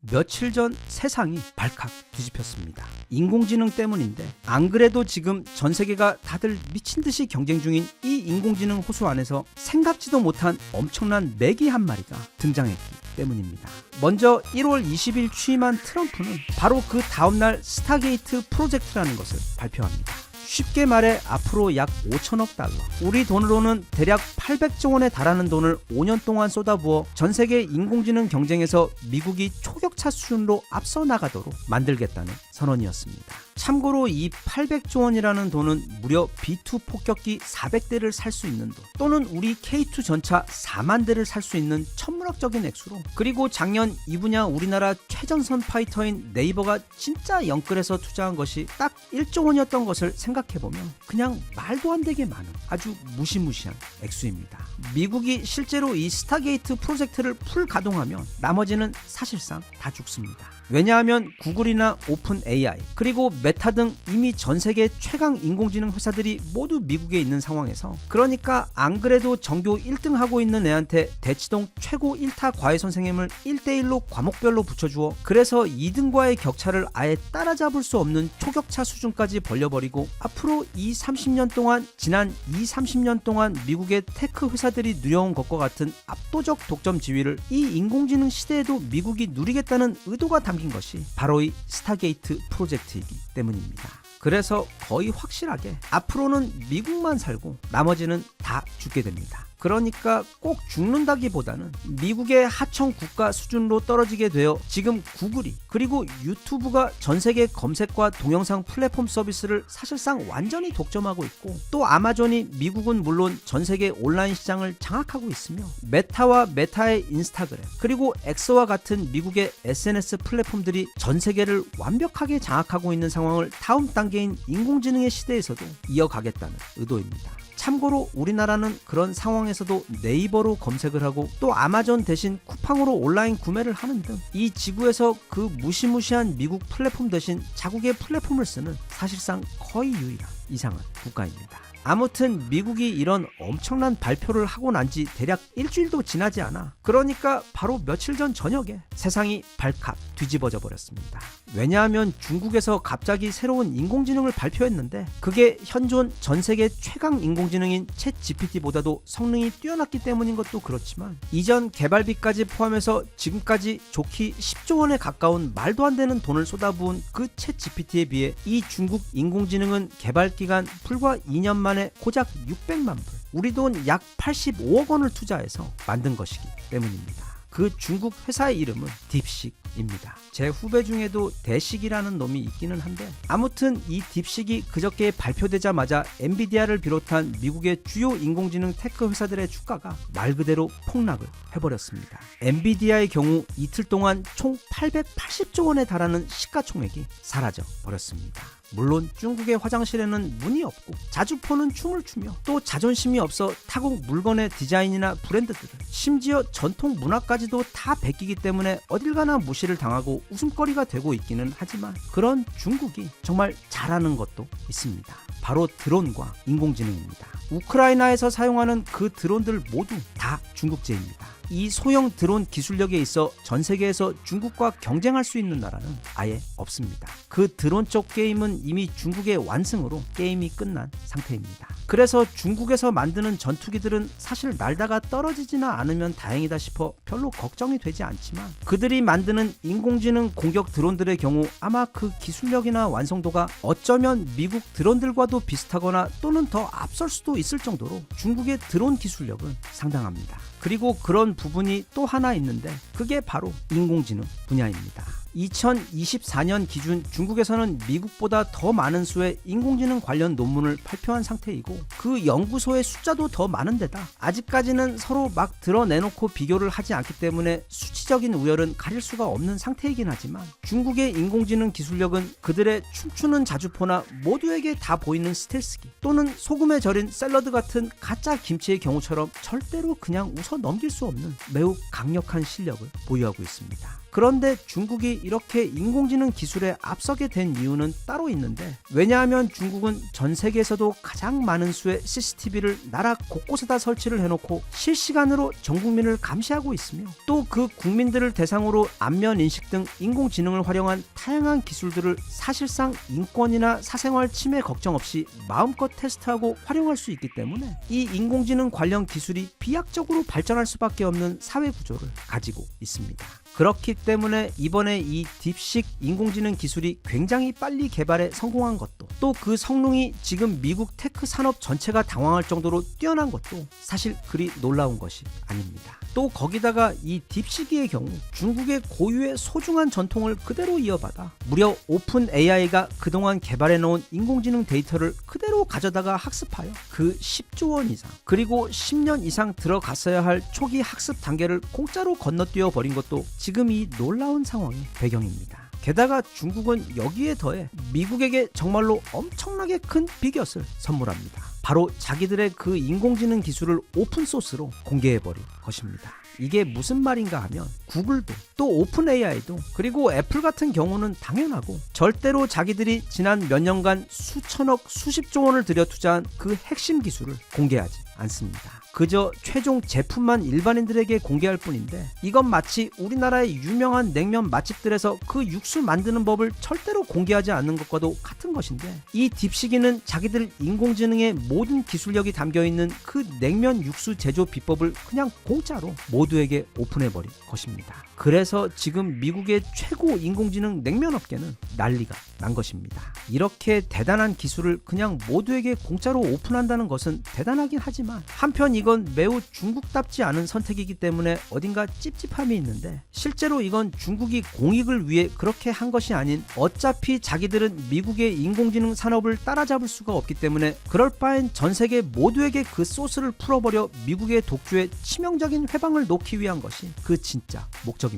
며칠 전 세상이 발칵 뒤집혔습니다. 인공지능 때문인데, 안 그래도 지금 전 세계가 다들 미친 듯이 경쟁 중인 이 인공지능 호수 안에서 생각지도 못한 엄청난 메기 한 마리가 등장했기 때문입니다. 먼저 1월 20일 취임한 트럼프는 바로 그 다음날 스타게이트 프로젝트라는 것을 발표합니다. 쉽게 말해 앞으로 약 5천억 달러, 우리 돈으로는 대략 800조 원에 달하는 돈을 5년 동안 쏟아부어 전 세계 인공지능 경쟁에서 미국이 초격차 수준으로 앞서 나가도록 만들겠다는 선언이었습니다. 참고로 이 800조 원이라는 돈은 무려 B2 폭격기 400대를 살 수 있는 돈, 또는 우리 K2 전차 4만 대를 살 수 있는 천문학적인 액수로, 그리고 작년 이 분야 우리나라 최전선 파이터인 네이버가 진짜 영끌해서 투자한 것이 딱 1조 원이었던 것을 생각해보면 그냥 말도 안 되게 많은 아주 무시무시한 액수입니다. 미국이 실제로 이 스타게이트 프로젝트를 풀 가동하면 나머지는 사실상 다 죽습니다. 왜냐하면 구글이나 오픈 AI, 그리고 메타 등 이미 전 세계 최강 인공지능 회사들이 모두 미국에 있는 상황에서, 그러니까 안 그래도 전교 1등 하고 있는 애한테 대치동 최고 1타 과외 선생님을 1대1로 과목별로 붙여주어 그래서 2등과의 격차를 아예 따라잡을 수 없는 초격차 수준까지 벌려버리고, 앞으로 이 30년 동안, 지난 30년 동안 미국의 테크 회사들이 누려온 것과 같은 압도적 독점 지위를 이 인공지능 시대에도 미국이 누리겠다는 의도가 담긴 것이 바로 이 스타게이트 프로젝트이기 때문입니다. 그래서 거의 확실하게 앞으로는 미국만 살고 나머지는 다 죽게 됩니다. 그러니까 꼭 죽는다기보다는 미국의 하청 국가 수준으로 떨어지게 되어 지금 구글이, 그리고 유튜브가 전 세계 검색과 동영상 플랫폼 서비스를 사실상 완전히 독점하고 있고, 또 아마존이 미국은 물론 전 세계 온라인 시장을 장악하고 있으며, 메타와 메타의 인스타그램, 그리고 엑소와 같은 미국의 SNS 플랫폼들이 전 세계를 완벽하게 장악하고 있는 상황을 다음 단계인 인공지능의 시대에서도 이어가겠다는 의도입니다. 참고로 우리나라는 그런 상황에서도 네이버로 검색을 하고, 또 아마존 대신 쿠팡으로 온라인 구매를 하는 등 이 지구에서 그 무시무시한 미국 플랫폼 대신 자국의 플랫폼을 쓰는 사실상 거의 유일한 이상한 국가입니다. 아무튼 미국이 이런 엄청난 발표를 하고 난 지 대략 일주일도 지나지 않아, 그러니까 바로 며칠 전 저녁에 세상이 발칵 뒤집어져 버렸습니다. 왜냐하면 중국에서 갑자기 새로운 인공지능을 발표했는데, 그게 현존 전 세계 최강 인공지능인 챗 GPT보다도 성능이 뛰어났기 때문인 것도 그렇지만, 이전 개발비까지 포함해서 지금까지 좋기 10조 원에 가까운 말도 안 되는 돈을 쏟아부은 그 챗 GPT에 비해 이 중국 인공지능은 개발 기간 불과 2년 만에 고작 600만 불, 우리 돈 약 85억 원을 투자해서 만든 것이기 때문입니다. 그 중국 회사의 이름은 딥식입니다. 제 후배 중에도 대식이라는 놈이 있기는 한데, 아무튼 이 딥식이 그저께 발표되자마자 엔비디아를 비롯한 미국의 주요 인공지능 테크 회사들의 주가가 말 그대로 폭락을 해버렸습니다. 엔비디아의 경우 이틀 동안 총 880조 원에 달하는 시가총액이 사라져 버렸습니다. 물론 중국의 화장실에는 문이 없고 자주포는 춤을 추며, 또 자존심이 없어 타국 물건의 디자인이나 브랜드들을, 심지어 전통 문화까지도 다 베끼기 때문에 어딜 가나 무시를 당하고 웃음거리가 되고 있기는 하지만, 그런 중국이 정말 잘하는 것도 있습니다. 바로 드론과 인공지능입니다. 우크라이나에서 사용하는 그 드론들 모두 다 중국제입니다. 이 소형 드론 기술력에 있어 전 세계에서 중국과 경쟁할 수 있는 나라는 아예 없습니다. 그 드론 쪽 게임은 이미 중국의 완승으로 게임이 끝난 상태입니다. 그래서 중국에서 만드는 전투기들은 사실 날다가 떨어지지나 않으면 다행이다 싶어 별로 걱정이 되지 않지만, 그들이 만드는 인공지능 공격 드론들의 경우 아마 그 기술력이나 완성도가 어쩌면 미국 드론들과도 비슷하거나 또는 더 앞설 수도 있을 정도로 중국의 드론 기술력은 상당합니다. 그리고 그런 부분이 또 하나 있는데, 그게 바로 인공지능 분야입니다. 2024년 기준 중국에서는 미국보다 더 많은 수의 인공지능 관련 논문을 발표한 상태이고, 그 연구소의 숫자도 더 많은 데다 아직까지는 서로 막 드러내놓고 비교를 하지 않기 때문에 수치적인 우열은 가릴 수가 없는 상태이긴 하지만, 중국의 인공지능 기술력은 그들의 춤추는 자주포나 모두에게 다 보이는 스텔스기, 또는 소금에 절인 샐러드 같은 가짜 김치의 경우처럼 절대로 그냥 웃어 넘길 수 없는 매우 강력한 실력을 보유하고 있습니다. 그런데 중국이 이렇게 인공지능 기술에 앞서게 된 이유는 따로 있는데, 왜냐하면 중국은 전 세계에서도 가장 많은 수의 CCTV를 나라 곳곳에다 설치를 해놓고 실시간으로 전 국민을 감시하고 있으며, 또 그 국민들을 대상으로 안면 인식 등 인공지능을 활용한 다양한 기술들을 사실상 인권이나 사생활 침해 걱정 없이 마음껏 테스트하고 활용할 수 있기 때문에 이 인공지능 관련 기술이 비약적으로 발전할 수밖에 없는 사회 구조를 가지고 있습니다. 그렇기 때문에 이번에 이 딥식 인공지능 기술이 굉장히 빨리 개발에 성공한 것도, 또 그 성능이 지금 미국 테크 산업 전체가 당황할 정도로 뛰어난 것도 사실 그리 놀라운 것이 아닙니다. 또 거기다가 이 딥시기의 경우 중국의 고유의 소중한 전통을 그대로 이어받아 무려 오픈 AI가 그동안 개발해놓은 인공지능 데이터를 그대로 가져다가 학습하여 그 10조 원 이상, 그리고 10년 이상 들어갔어야 할 초기 학습 단계를 공짜로 건너뛰어 버린 것도 지금 이 놀라운 상황의 배경입니다. 게다가 중국은 여기에 더해 미국에게 정말로 엄청나게 큰 비곁을 선물합니다. 바로 자기들의 그 인공지능 기술을 오픈소스로 공개해버린 것입니다. 이게 무슨 말인가 하면 구글도, 또 오픈 AI도, 그리고 애플 같은 경우는 당연하고 절대로 자기들이 지난 몇 년간 수천억 수십조 원을 들여 투자한 그 핵심 기술을 공개하지 않습니다. 그저 최종 제품만 일반인들에게 공개할 뿐인데, 이건 마치 우리나라의 유명한 냉면 맛집들에서 그 육수 만드는 법을 절대로 공개하지 않는 것과도 같은 것인데, 이 딥시기는 자기들 인공지능의 모든 기술력이 담겨있는 그 냉면 육수 제조 비법을 그냥 공짜로 모두에게 오픈해버린 것입니다. 그래서 지금 미국의 최고 인공지능 냉면 업계는 난리가 난 것입니다. 이렇게 대단한 기술을 그냥 모두에게 공짜로 오픈한다는 것은 대단하긴 하지만, 한편 이건 매우 중국답지 않은 선택이기 때문에 어딘가 찝찝함이 있는데, 실제로 이건 중국이 공익을 위해 그렇게 한 것이 아닌, 어차피 자기들은 미국의 인공지능 산업을 따라잡을 수가 없기 때문에 그럴 바엔 전 세계 모두에게 그 소스를 풀어버려 미국의 독주에 치명적인 회방을 놓기 위한 것이 그 진짜 목적입니다.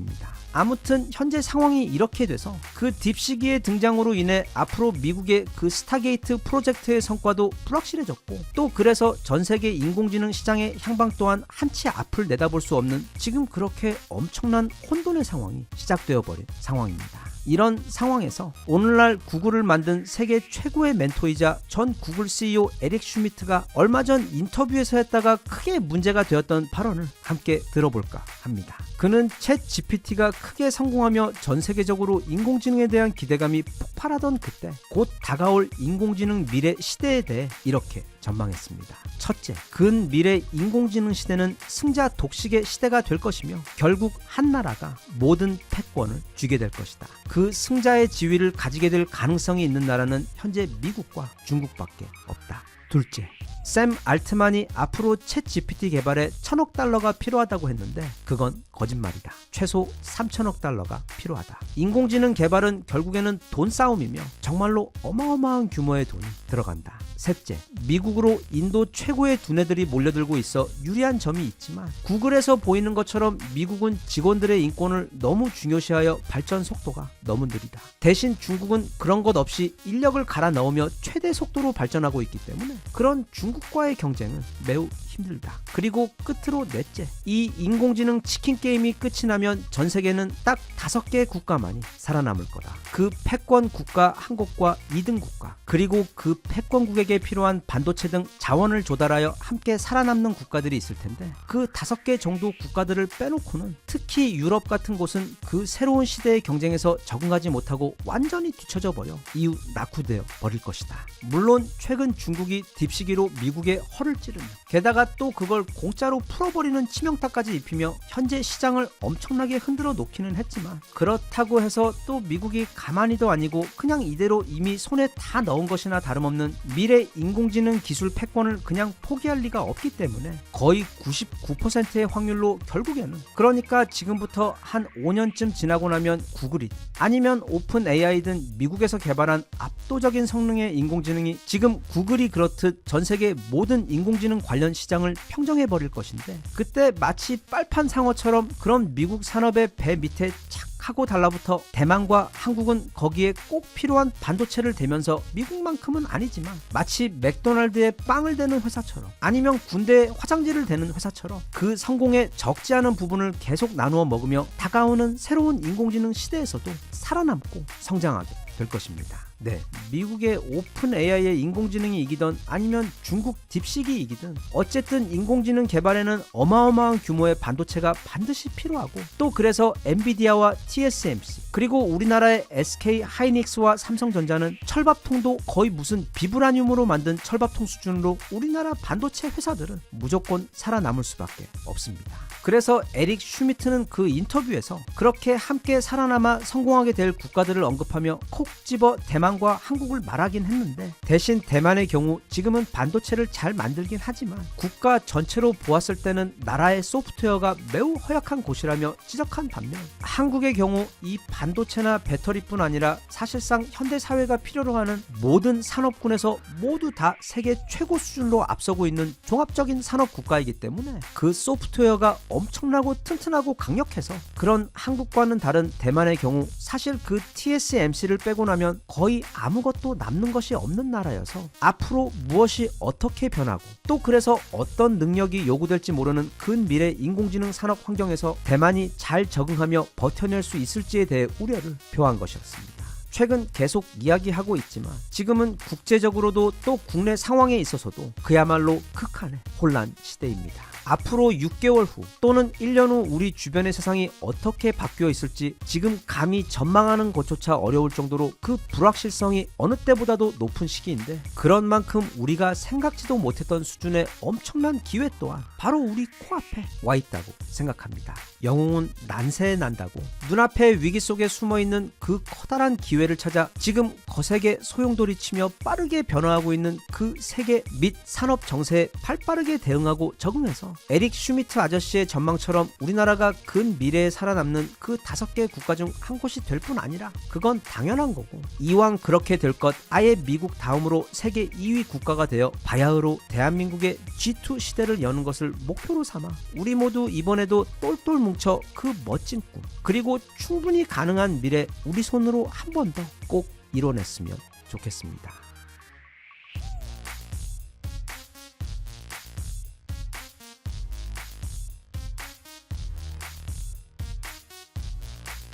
아무튼 현재 상황이 이렇게 돼서 그 딥시기의 등장으로 인해 앞으로 미국의 그 스타게이트 프로젝트의 성과도 불확실해졌고, 또 그래서 전 세계 인공지능 시장의 향방 또한 한치 앞을 내다볼 수 없는 지금 그렇게 엄청난 혼돈의 상황이 시작되어 버린 상황입니다. 이런 상황에서 오늘날 구글을 만든 세계 최고의 멘토이자 전 구글 CEO 에릭 슈미트가 얼마 전 인터뷰에서 했다가 크게 문제가 되었던 발언을 함께 들어볼까 합니다. 그는 챗 GPT가 크게 성공하며 전 세계적으로 인공지능에 대한 기대감이 폭발하던 그때 곧 다가올 인공지능 미래 시대에 대해 이렇게 전망했습니다. 첫째, 근미래 인공지능 시대는 승자 독식의 시대가 될 것이며 결국 한 나라가 모든 패권을 쥐게 될 것이다. 그 승자의 지위를 가지게 될 가능성이 있는 나라는 현재 미국과 중국밖에 없다. 둘째, 샘 알트만이 앞으로 챗 GPT 개발에 1000억 달러가 필요하다고 했는데 그건 거짓말이다. 최소 3000억 달러가 필요하다. 인공지능 개발은 결국에는 돈 싸움이며 정말로 어마어마한 규모의 돈이 들어간다. 셋째, 미국으로 인도 최고의 두뇌들이 몰려들고 있어 유리한 점이 있지만, 구글에서 보이는 것처럼 미국은 직원들의 인권을 너무 중요시하여 발전 속도가 너무 느리다. 대신 중국은 그런 것 없이 인력을 갈아 넣으며 최대 속도로 발전하고 있기 때문에 그런 중국과의 경쟁은 매우 힘들다. 그리고 끝으로 넷째, 이 인공지능 치킨 게임이 끝이 나면 전 세계는 딱 5개의 국가만이 살아남을 거다. 그 패권 국가 한 곳과 2등 국가, 그리고 그 패권국에게 필요한 반도체 등 자원을 조달하여 함께 살아남는 국가들이 있을 텐데, 그 5개 정도 국가들을 빼놓고는 특히 유럽 같은 곳은 그 새로운 시대의 경쟁에서 적응하지 못하고 완전히 뒤처져 버려 이후 낙후되어 버릴 것이다. 물론 최근 중국이 딥시기로 미국의 허를 찌르며, 게다가 또 그걸 공짜로 풀어버리는 치명타까지 입히며 현재 시장을 엄청나게 흔들어 놓기는 했지만, 그렇다고 해서 또 미국이 가만히도 아니고 그냥 이대로 이미 손에 다 넣은 것이나 다름없는 미래 인공지능 기술 패권을 그냥 포기할 리가 없기 때문에 거의 99%의 확률로 결국에는, 그러니까 지금부터 한 5년쯤 지나고 나면 구글이 아니면 오픈 AI든 미국에서 개발한 압도적인 성능의 인공지능이 지금 구글이 그렇듯 전 세계 모든 인공지능 관련 시장을 평정해버릴 것인데, 그때 마치 빨판 상어처럼 그런 미국 산업의 배 밑에 착 하고 달라붙어 대만과 한국은 거기에 꼭 필요한 반도체를 대면서 미국만큼은 아니지만 마치 맥도날드에 빵을 대는 회사처럼 아니면 군대에 화장지를 대는 회사처럼 그 성공에 적지 않은 부분을 계속 나누어 먹으며 다가오는 새로운 인공지능 시대에서도 살아남고 성장하게 될 것입니다. 네, 미국의 오픈 AI의 인공지능이 이기던 아니면 중국 딥시기 이기든 어쨌든 인공지능 개발에는 어마어마한 규모의 반도체가 반드시 필요하고 또 그래서 엔비디아와 TSMC 그리고 우리나라의 SK 하이닉스와 삼성전자는 철밥통도 거의 무슨 비브라늄으로 만든 철밥통 수준으로 우리나라 반도체 회사들은 무조건 살아남을 수밖에 없습니다. 그래서 에릭 슈미트는 그 인터뷰에서 그렇게 함께 살아남아 성공하게 될 국가들을 언급하며 콕 집어 대만과 한국을 말하긴 했는데 대신 대만의 경우 지금은 반도체를 잘 만들긴 하지만 국가 전체로 보았을 때는 나라의 소프트웨어가 매우 허약한 곳이라며 지적한 반면 한국의 경우 이 반도체나 배터리뿐 아니라 사실상 현대 사회가 필요로 하는 모든 산업군에서 모두 다 세계 최고 수준으로 앞서고 있는 종합적인 산업 국가이기 때문에 그 소프트웨어가 엄청나고 튼튼하고 강력해서 그런 한국과는 다른 대만의 경우 사실 그 TSMC를 빼고 나면 거의 아무것도 남는 것이 없는 나라여서 앞으로 무엇이 어떻게 변하고 또 그래서 어떤 능력이 요구될지 모르는 근미래 인공지능 산업 환경에서 대만이 잘 적응하며 버텨낼 수 있을지에 대해 우려를 표한 것이었습니다. 최근 계속 이야기하고 있지만 지금은 국제적으로도 또 국내 상황에 있어서도 그야말로 극한의 혼란 시대입니다. 앞으로 6개월 후 또는 1년 후 우리 주변의 세상이 어떻게 바뀌어 있을지 지금 감히 전망하는 것조차 어려울 정도로 그 불확실성이 어느 때보다도 높은 시기인데 그런 만큼 우리가 생각지도 못했던 수준의 엄청난 기회 또한 바로 우리 코앞에 와 있다고 생각합니다. 영웅은 난세에 난다고 눈앞의 위기 속에 숨어있는 그 커다란 기회를 찾아 지금 거세게 소용돌이치며 빠르게 변화하고 있는 그 세계 및 산업 정세에 발빠르게 대응하고 적응해서 에릭 슈미트 아저씨의 전망처럼 우리나라가 근미래에 살아남는 그 5개 국가 중 한 곳이 될 뿐 아니라 그건 당연한 거고 이왕 그렇게 될 것 아예 미국 다음으로 세계 2위 국가가 되어 바야흐로 대한민국의 G2 시대를 여는 것을 목표로 삼아 우리 모두 이번에도 똘똘 뭉쳐 그 멋진 꿈 그리고 충분히 가능한 미래 우리 손으로 한 번 더 꼭 이뤄냈으면 좋겠습니다.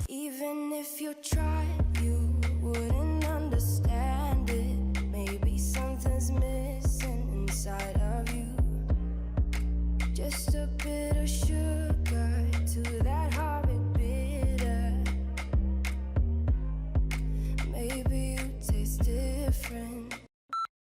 Even if you tried, you wouldn't understand it. Maybe something's missing inside of you. Just a bit of sugar to that horrid bitter. Maybe you taste different.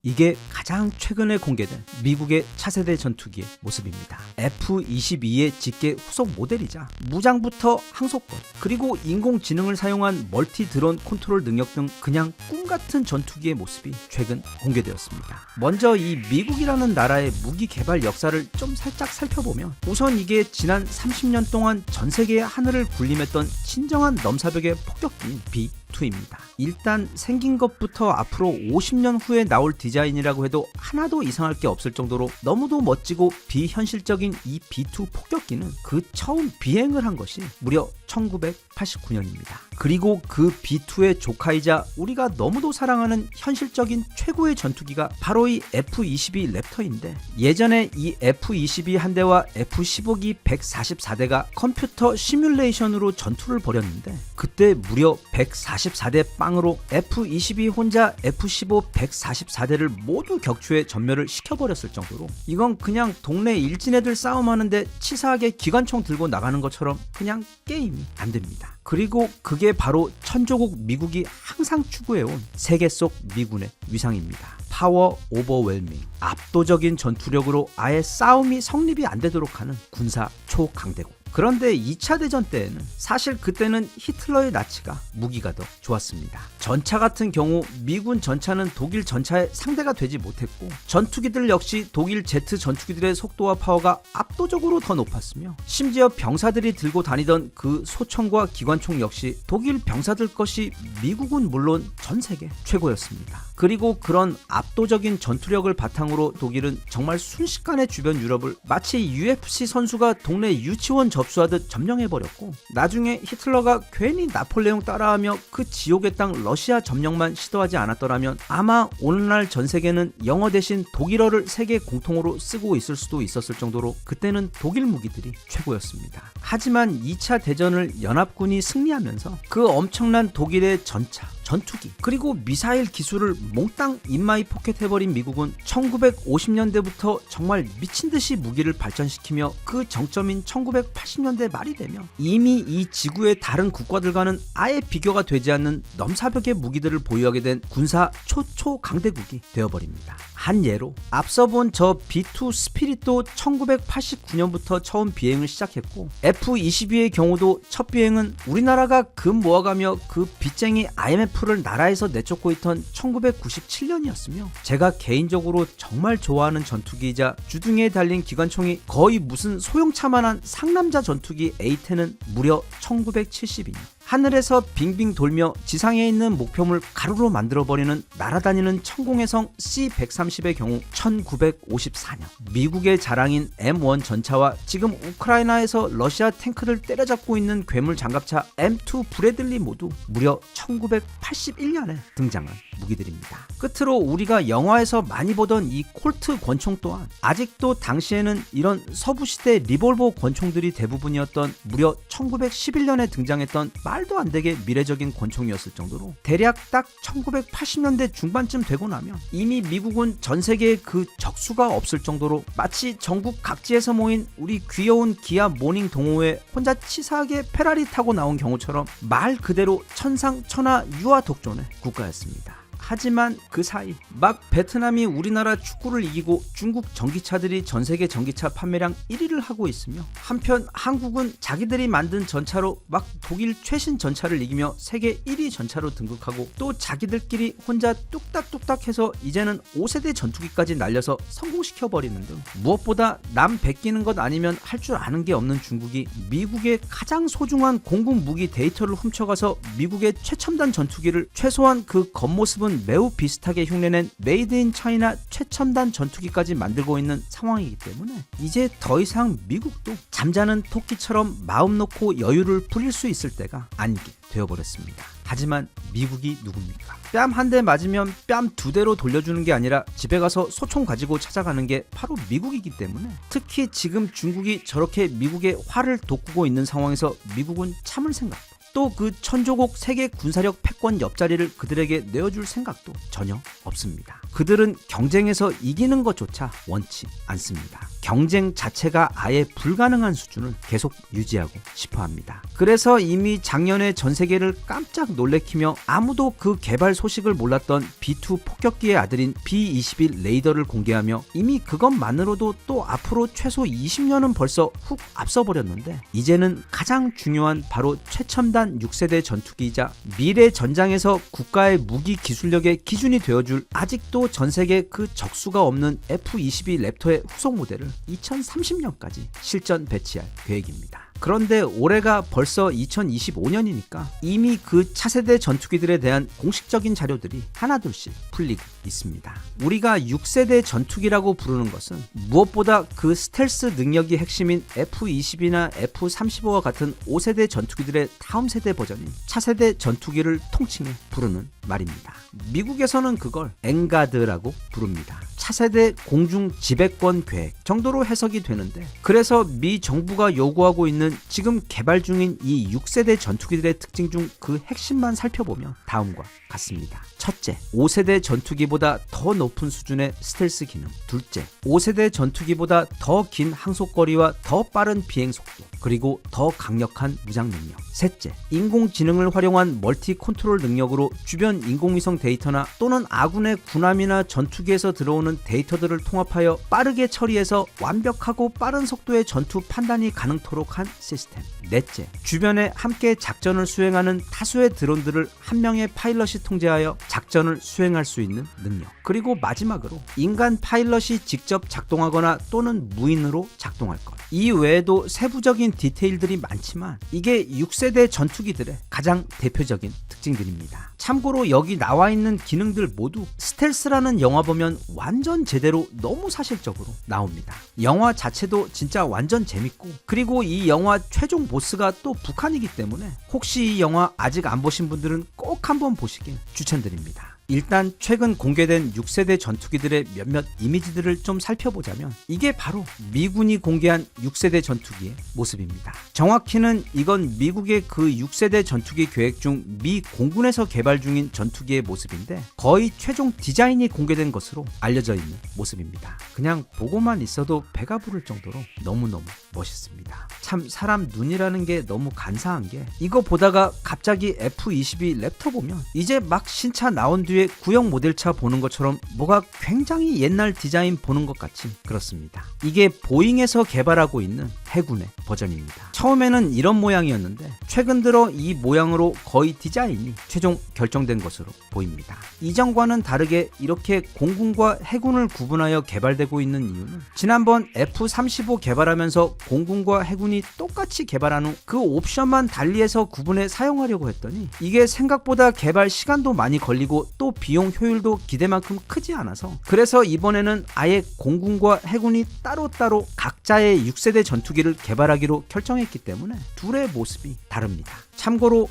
이게 가장 최근에 공개된 미국의 차세대 전투기의 모습입니다. F-22의 직계 후속 모델이자 무장부터 항속권 그리고 인공지능을 사용한 멀티 드론 컨트롤 능력 등 그냥 꿈같은 전투기의 모습이 최근 공개되었습니다. 먼저 이 미국이라는 나라의 무기 개발 역사를 좀 살짝 살펴보면 우선 이게 지난 30년 동안 전 세계의 하늘을 군림했던 진정한 넘사벽의 폭격기인 B2입니다. 일단 생긴 것부터 앞으로 50년 후에 나올 디자인이라고 해도 하나도 이상할 게 없을 정도로 너무도 멋지고 비현실적인 이 B2 폭격기는 그 처음 비행을 한 것이 무려 1989년입니다. 그리고 그 B2의 조카이자 우리가 너무도 사랑하는 현실적인 최고의 전투기가 바로 이 F-22 랩터인데 예전에 이 F-22 한 대와 F-15기 144대가 컴퓨터 시뮬레이션으로 전투를 벌였는데 그때 무려 144대 빵으로 F-22 혼자 F-15 144대를 모두 격추해 전멸을 시켜버렸을 정도로 이건 그냥 동네 일진애들 싸움하는데 치사하게 기관총 들고 나가는 것처럼 그냥 게임이 안 됩니다. 그리고 그게 바로 천조국 미국이 항상 추구해온 세계 속 미군의 위상입니다. 파워 오버웰밍, 압도적인 전투력으로 아예 싸움이 성립이 안 되도록 하는 군사 초강대국. 그런데 2차 대전 때에는 사실 그때는 히틀러의 나치가 무기가 더 좋았습니다. 전차 같은 경우 미군 전차는 독일 전차에 상대가 되지 못했고 전투기들 역시 독일 제트 전투기들의 속도와 파워가 압도적으로 더 높았으며 심지어 병사들이 들고 다니던 그 소총과 기관총 역시 독일 병사들 것이 미국은 물론 전 세계 최고였습니다. 그리고 그런 압도적인 전투력을 바탕으로 독일은 정말 순식간에 주변 유럽을 마치 UFC 선수가 동네 유치원 접수하듯 점령해버렸고, 나중에 히틀러가 괜히 나폴레옹 따라하며 그 지옥의 땅 러시아 점령만 시도하지 않았더라면 아마 오늘날 전 세계는 영어 대신 독일어를 세계 공통어로 쓰고 있을 수도 있었을 정도로 그때는 독일 무기들이 최고였습니다. 하지만 2차 대전을 연합군이 승리하면서 그 엄청난 독일의 전차, 전투기, 그리고 미사일 기술을 몽땅 인마이 포켓해버린 미국은 1950년대부터 정말 미친듯이 무기를 발전시키며 그 정점인 1980년대 말이 되며 이미 이 지구의 다른 국가들과는 아예 비교가 되지 않는 넘사벽의 무기들을 보유하게 된 군사 초초 강대국이 되어버립니다. 한 예로 앞서 본 저 B2 스피릿도 1989년부터 처음 비행을 시작했고, F-22의 경우도 첫 비행은 우리나라가 금 모아가며 그 빚쟁이 IMF를 나라에서 내쫓고 있던 1997년이었으며, 제가 개인적으로 정말 좋아하는 전투기이자 주둥이에 달린 기관총이 거의 무슨 소형차만한 상남자 전투기 A-10은 무려 1972년 하늘에서 빙빙 돌며 지상에 있는 목표물 가루로 만들어버리는 날아다니는 천공해성 C-130의 경우 1954년 미국의 자랑인 M1 전차와 지금 우크라이나에서 러시아 탱크를 때려잡고 있는 괴물 장갑차 M2 브래들리 모두 무려 1981년에 등장한 무기들입니다. 끝으로 우리가 영화에서 많이 보던 이 콜트 권총 또한 아직도 당시에는 이런 서부시대 리볼버 권총들이 대부분이었던 무려 1911년에 등장했던 말도 안 되게 미래적인 권총이었을 정도로, 대략 딱 1980년대 중반쯤 되고 나면 이미 미국은 전 세계에 그 적수가 없을 정도로 마치 전국 각지에서 모인 우리 귀여운 기아 모닝 동호회 혼자 치사하게 페라리 타고 나온 경우처럼 말 그대로 천상천하 유아독존의 국가였습니다. 하지만 그 사이 막 베트남이 우리나라 축구를 이기고 중국 전기차들이 전세계 전기차 판매량 1위를 하고 있으며, 한편 한국은 자기들이 만든 전차로 막 독일 최신 전차를 이기며 세계 1위 전차로 등극하고, 또 자기들끼리 혼자 뚝딱뚝딱 해서 이제는 5세대 전투기까지 날려서 성공시켜버리는 등 무엇보다 남 베끼는 것 아니면 할 줄 아는 게 없는 중국이 미국의 가장 소중한 공군 무기 데이터를 훔쳐가서 미국의 최첨단 전투기를 최소한 그 겉모습은 매우 비슷하게 흉내낸 메이드 인 차이나 최첨단 전투기까지 만들고 있는 상황이기 때문에 이제 더 이상 미국도 잠자는 토끼처럼 마음 놓고 여유를 부릴 수 있을 때가 아니게 되어버렸습니다. 하지만 미국이 누굽니까? 뺨 한 대 맞으면 뺨 두 대로 돌려주는 게 아니라 집에 가서 소총 가지고 찾아가는 게 바로 미국이기 때문에, 특히 지금 중국이 저렇게 미국의 화를 돋구고 있는 상황에서 미국은 참을 생각도, 또 그 천조국 세계 군사력 패권 옆자리를 그들에게 내어줄 생각도 전혀 없습니다. 그들은 경쟁에서 이기는 것조차 원치 않습니다. 경쟁 자체가 아예 불가능한 수준을 계속 유지하고 싶어 합니다. 그래서 이미 작년에 전 세계를 깜짝 놀래키며 아무도 그 개발 소식을 몰랐던 B2 폭격기의 아들인 B-21 레이더를 공개하며, 이미 그것만으로도 또 앞으로 최소 20년은 벌써 훅 앞서버렸는데, 이제는 가장 중요한 바로 최첨단 6세대 전투기이자 미래 전장에서 국가의 무기 기술력의 기준이 되어줄 아직도 전 세계 그 적수가 없는 F-22 랩터의 후속 모델을 2030년까지 실전 배치할 계획입니다. 그런데 올해가 벌써 2025년이니까 이미 그 차세대 전투기들에 대한 공식적인 자료들이 하나둘씩 풀리고 있습니다. 우리가 6세대 전투기라고 부르는 것은 무엇보다 그 스텔스 능력이 핵심인 F-22나 F-35와 같은 5세대 전투기들의 다음 세대 버전인 차세대 전투기를 통칭해 부르는 말입니다. 미국에서는 그걸 엔가드라고 부릅니다. 차세대 공중 지배권 계획 정도로 해석이 되는데, 그래서 미 정부가 요구하고 있는 지금 개발 중인 이 6세대 전투기들의 특징 중 그 핵심만 살펴보면 다음과 같습니다. 첫째, 5세대 전투기보다 더 높은 수준의 스텔스 기능. 둘째, 5세대 전투기보다 더 긴 항속거리와 더 빠른 비행 속도, 그리고 더 강력한 무장 능력. 셋째, 인공지능을 활용한 멀티 컨트롤 능력으로 주변 인공위성 데이터나 또는 아군의 군함이나 전투기에서 들어오는 데이터들을 통합하여 빠르게 처리해서 완벽하고 빠른 속도의 전투 판단이 가능토록 한 시스템. 넷째, 주변에 함께 작전을 수행하는 다수의 드론들을 한 명의 파일럿이 통제하여 작전을 수행할 수 있는 능력. 그리고 마지막으로 인간 파일럿이 직접 작동하거나 또는 무인으로 작동할 것. 이 외에도 세부적인 디테일들이 많지만 이게 6세대 전투기들의 가장 대표적인 특징들입니다. 참고로 여기 나와 있는 기능들 모두 스텔스라는 영화 보면 완전 제대로 너무 사실적으로 나옵니다. 영화 자체도 진짜 완전 재밌고, 그리고 이 영화 최종 보스가 또 북한이기 때문에 혹시 이 영화 아직 안 보신 분들은 꼭 한번 보시길 추천드립니다. 일단 최근 공개된 6세대 전투기들의 몇몇 이미지들을 좀 살펴보자면 이게 바로 미군이 공개한 6세대 전투기의 모습입니다. 정확히는 이건 미국의 그 6세대 전투기 계획 중 미 공군에서 개발 중인 전투기의 모습인데 거의 최종 디자인이 공개된 것으로 알려져 있는 모습입니다. 그냥 보고만 있어도 배가 부를 정도로 너무너무 멋있습니다. 참 사람 눈이라는 게 너무 간사한 게 이거 보다가 갑자기 F-22 랩터 보면 이제 막 신차 나온 뒤에 구형 모델차 보는 것처럼 뭐가 굉장히 옛날 디자인 보는 것 같이 그렇습니다. 이게 보잉에서 개발하고 있는 해군의 버전입니다. 처음에는 이런 모양이었는데 최근 들어 이 모양으로 거의 디자인이 최종 결정된 것으로 보입니다. 이전과는 다르게 이렇게 공군과 해군을 구분하여 개발되고 있는 이유는 지난번 F-35 개발하면서 공군과 해군이 똑같이 개발한 후 그 옵션만 달리해서 구분해 사용하려고 했더니 이게 생각보다 개발 시간도 많이 걸리고 또 비용 효율도 기대만큼 크지 않아서 그래서 이번에는 아예 공군과 해군이 따로따로 각자의 6세대 전투기를 개발하기로 결정했기 때문에 둘의 모습이 다릅니다. 참고로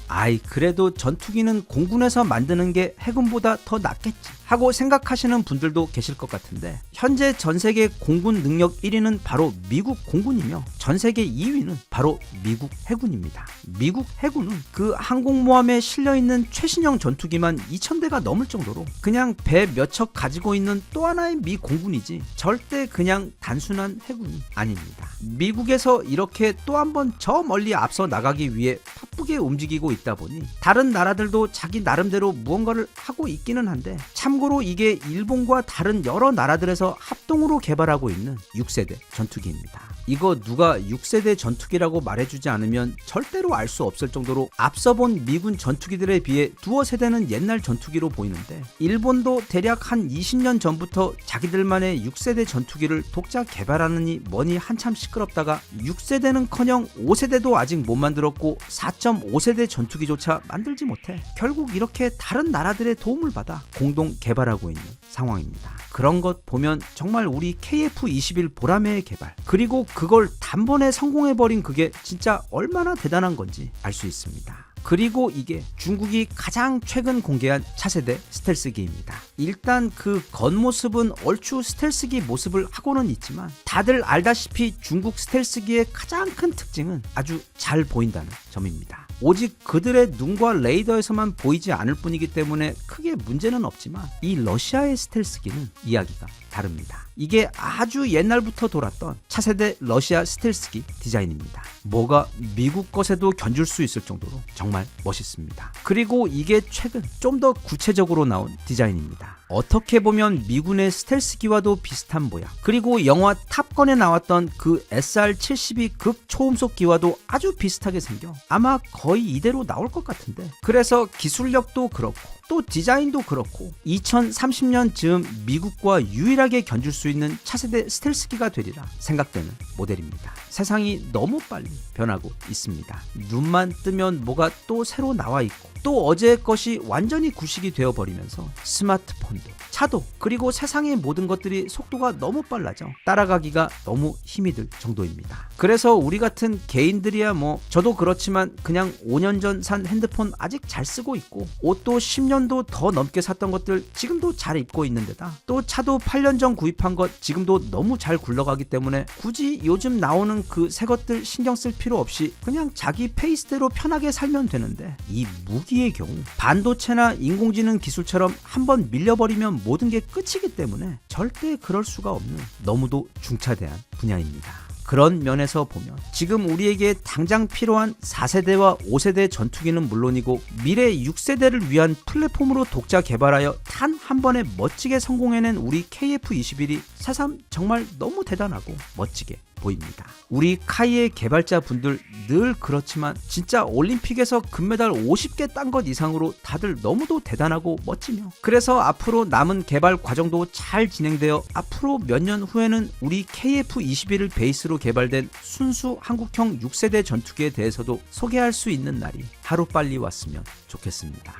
그래도 전투기는 공군에서 만드는 게 해군보다 더 낫겠지 하고 생각하시는 분들도 계실 것 같은데 현재 전세계 공군 능력 1위는 바로 미국 공군이며 전세계 2위는 바로 미국 해군입니다. 미국 해군은 그 항공모함에 실려있는 최신형 전투기만 2000대가 넘을 정도로 그냥 배 몇 척 가지고 있는 또 하나의 미 공군이지 절대 그냥 단순한 해군이 아닙니다. 미국에서 이렇게 또 한 번 저 멀리 앞서 나가기 위해 바쁘게 움직이고 있다 보니 다른 나라들도 자기 나름대로 무언가를 하고 있기는 한데 참고로 이게 일본과 다른 여러 나라들에서 합동으로 개발하고 있는 6세대 전투기입니다. 이거 누가 6세대 전투기라고 말해주지 않으면 절대로 알 수 없을 정도로 앞서 본 미군 전투기들에 비해 두어 세대는 옛날 전투기로 보이는데 일본도 대략 한 20년 전부터 자기들만의 6세대 전투기를 독자 개발하느니 뭐니 한참 시끄럽다가 6세대는커녕 5세대도 아직 못 만들었고 4.5세대 전투기조차 만들지 못해 결국 이렇게 다른 나라들의 도움을 받아 공동 개발하고 있는 상황입니다. 그런 것 보면 정말 우리 KF-21 보라매의 개발 그리고 그걸 단번에 성공해버린 그게 진짜 얼마나 대단한 건지 알 수 있습니다. 그리고 이게 중국이 가장 최근 공개한 차세대 스텔스기입니다. 일단 그 겉모습은 얼추 스텔스기 모습을 하고는 있지만 다들 알다시피 중국 스텔스기의 가장 큰 특징은 아주 잘 보인다는 점입니다. 오직 그들의 눈과 레이더에서만 보이지 않을 뿐이기 때문에 크게 문제는 없지만 이 러시아의 스텔스기는 이야기가 다릅니다. 이게 아주 옛날부터 돌았던 차세대 러시아 스텔스기 디자인입니다. 뭐가 미국 것에도 견줄 수 있을 정도로 정말 멋있습니다. 그리고 이게 최근 좀 더 구체적으로 나온 디자인입니다. 어떻게 보면 미군의 스텔스기와도 비슷한 모양 그리고 영화 탑건에 나왔던 그 SR-72 극초음속기와도 아주 비슷하게 생겨 아마 거의 이대로 나올 것 같은데 그래서 기술력도 그렇고 또 디자인도 그렇고 2030년 즈음 미국과 유일하게 견줄 수 있는 차세대 스텔스기가 되리라 생각되는 모델입니다. 세상이 너무 빨리 변하고 있습니다. 눈만 뜨면 뭐가 또 새로 나와 있고 또 어제의 것이 완전히 구식이 되어버리면서 스마트폰도 차도 그리고 세상의 모든 것들이 속도가 너무 빨라져 따라가기가 너무 힘이 들 정도입니다. 그래서 우리 같은 개인들이야 뭐 저도 그렇지만 그냥 5년 전 산 핸드폰 아직 잘 쓰고 있고 옷도 10년도 더 넘게 샀던 것들 지금도 잘 입고 있는데다 또 차도 8년 전 구입한 것 지금도 너무 잘 굴러가기 때문에 굳이 요즘 나오는 그 새 것들 신경 쓸 필요 없이 그냥 자기 페이스대로 편하게 살면 되는데 이 무기의 경우 반도체나 인공지능 기술처럼 한번 밀려버리면 모든 게 끝이기 때문에 절대 그럴 수가 없는 너무도 중차대한 분야입니다. 그런 면에서 보면 지금 우리에게 당장 필요한 4세대와 5세대 전투기는 물론이고 미래 6세대를 위한 플랫폼으로 독자 개발하여 단 한 번에 멋지게 성공해낸 우리 KF-21이 새삼 정말 너무 대단하고 멋지게 보입니다. 우리 카이의 개발자 분들 늘 그렇지만 진짜 올림픽에서 금메달 50개 딴 것 이상으로 다들 너무도 대단하고 멋지며 그래서 앞으로 남은 개발 과정도 잘 진행되어 앞으로 몇 년 후에는 우리 KF-21을 베이스로 개발된 순수 한국형 6세대 전투기에 대해서도 소개할 수 있는 날이 하루빨리 왔으면 좋겠습니다.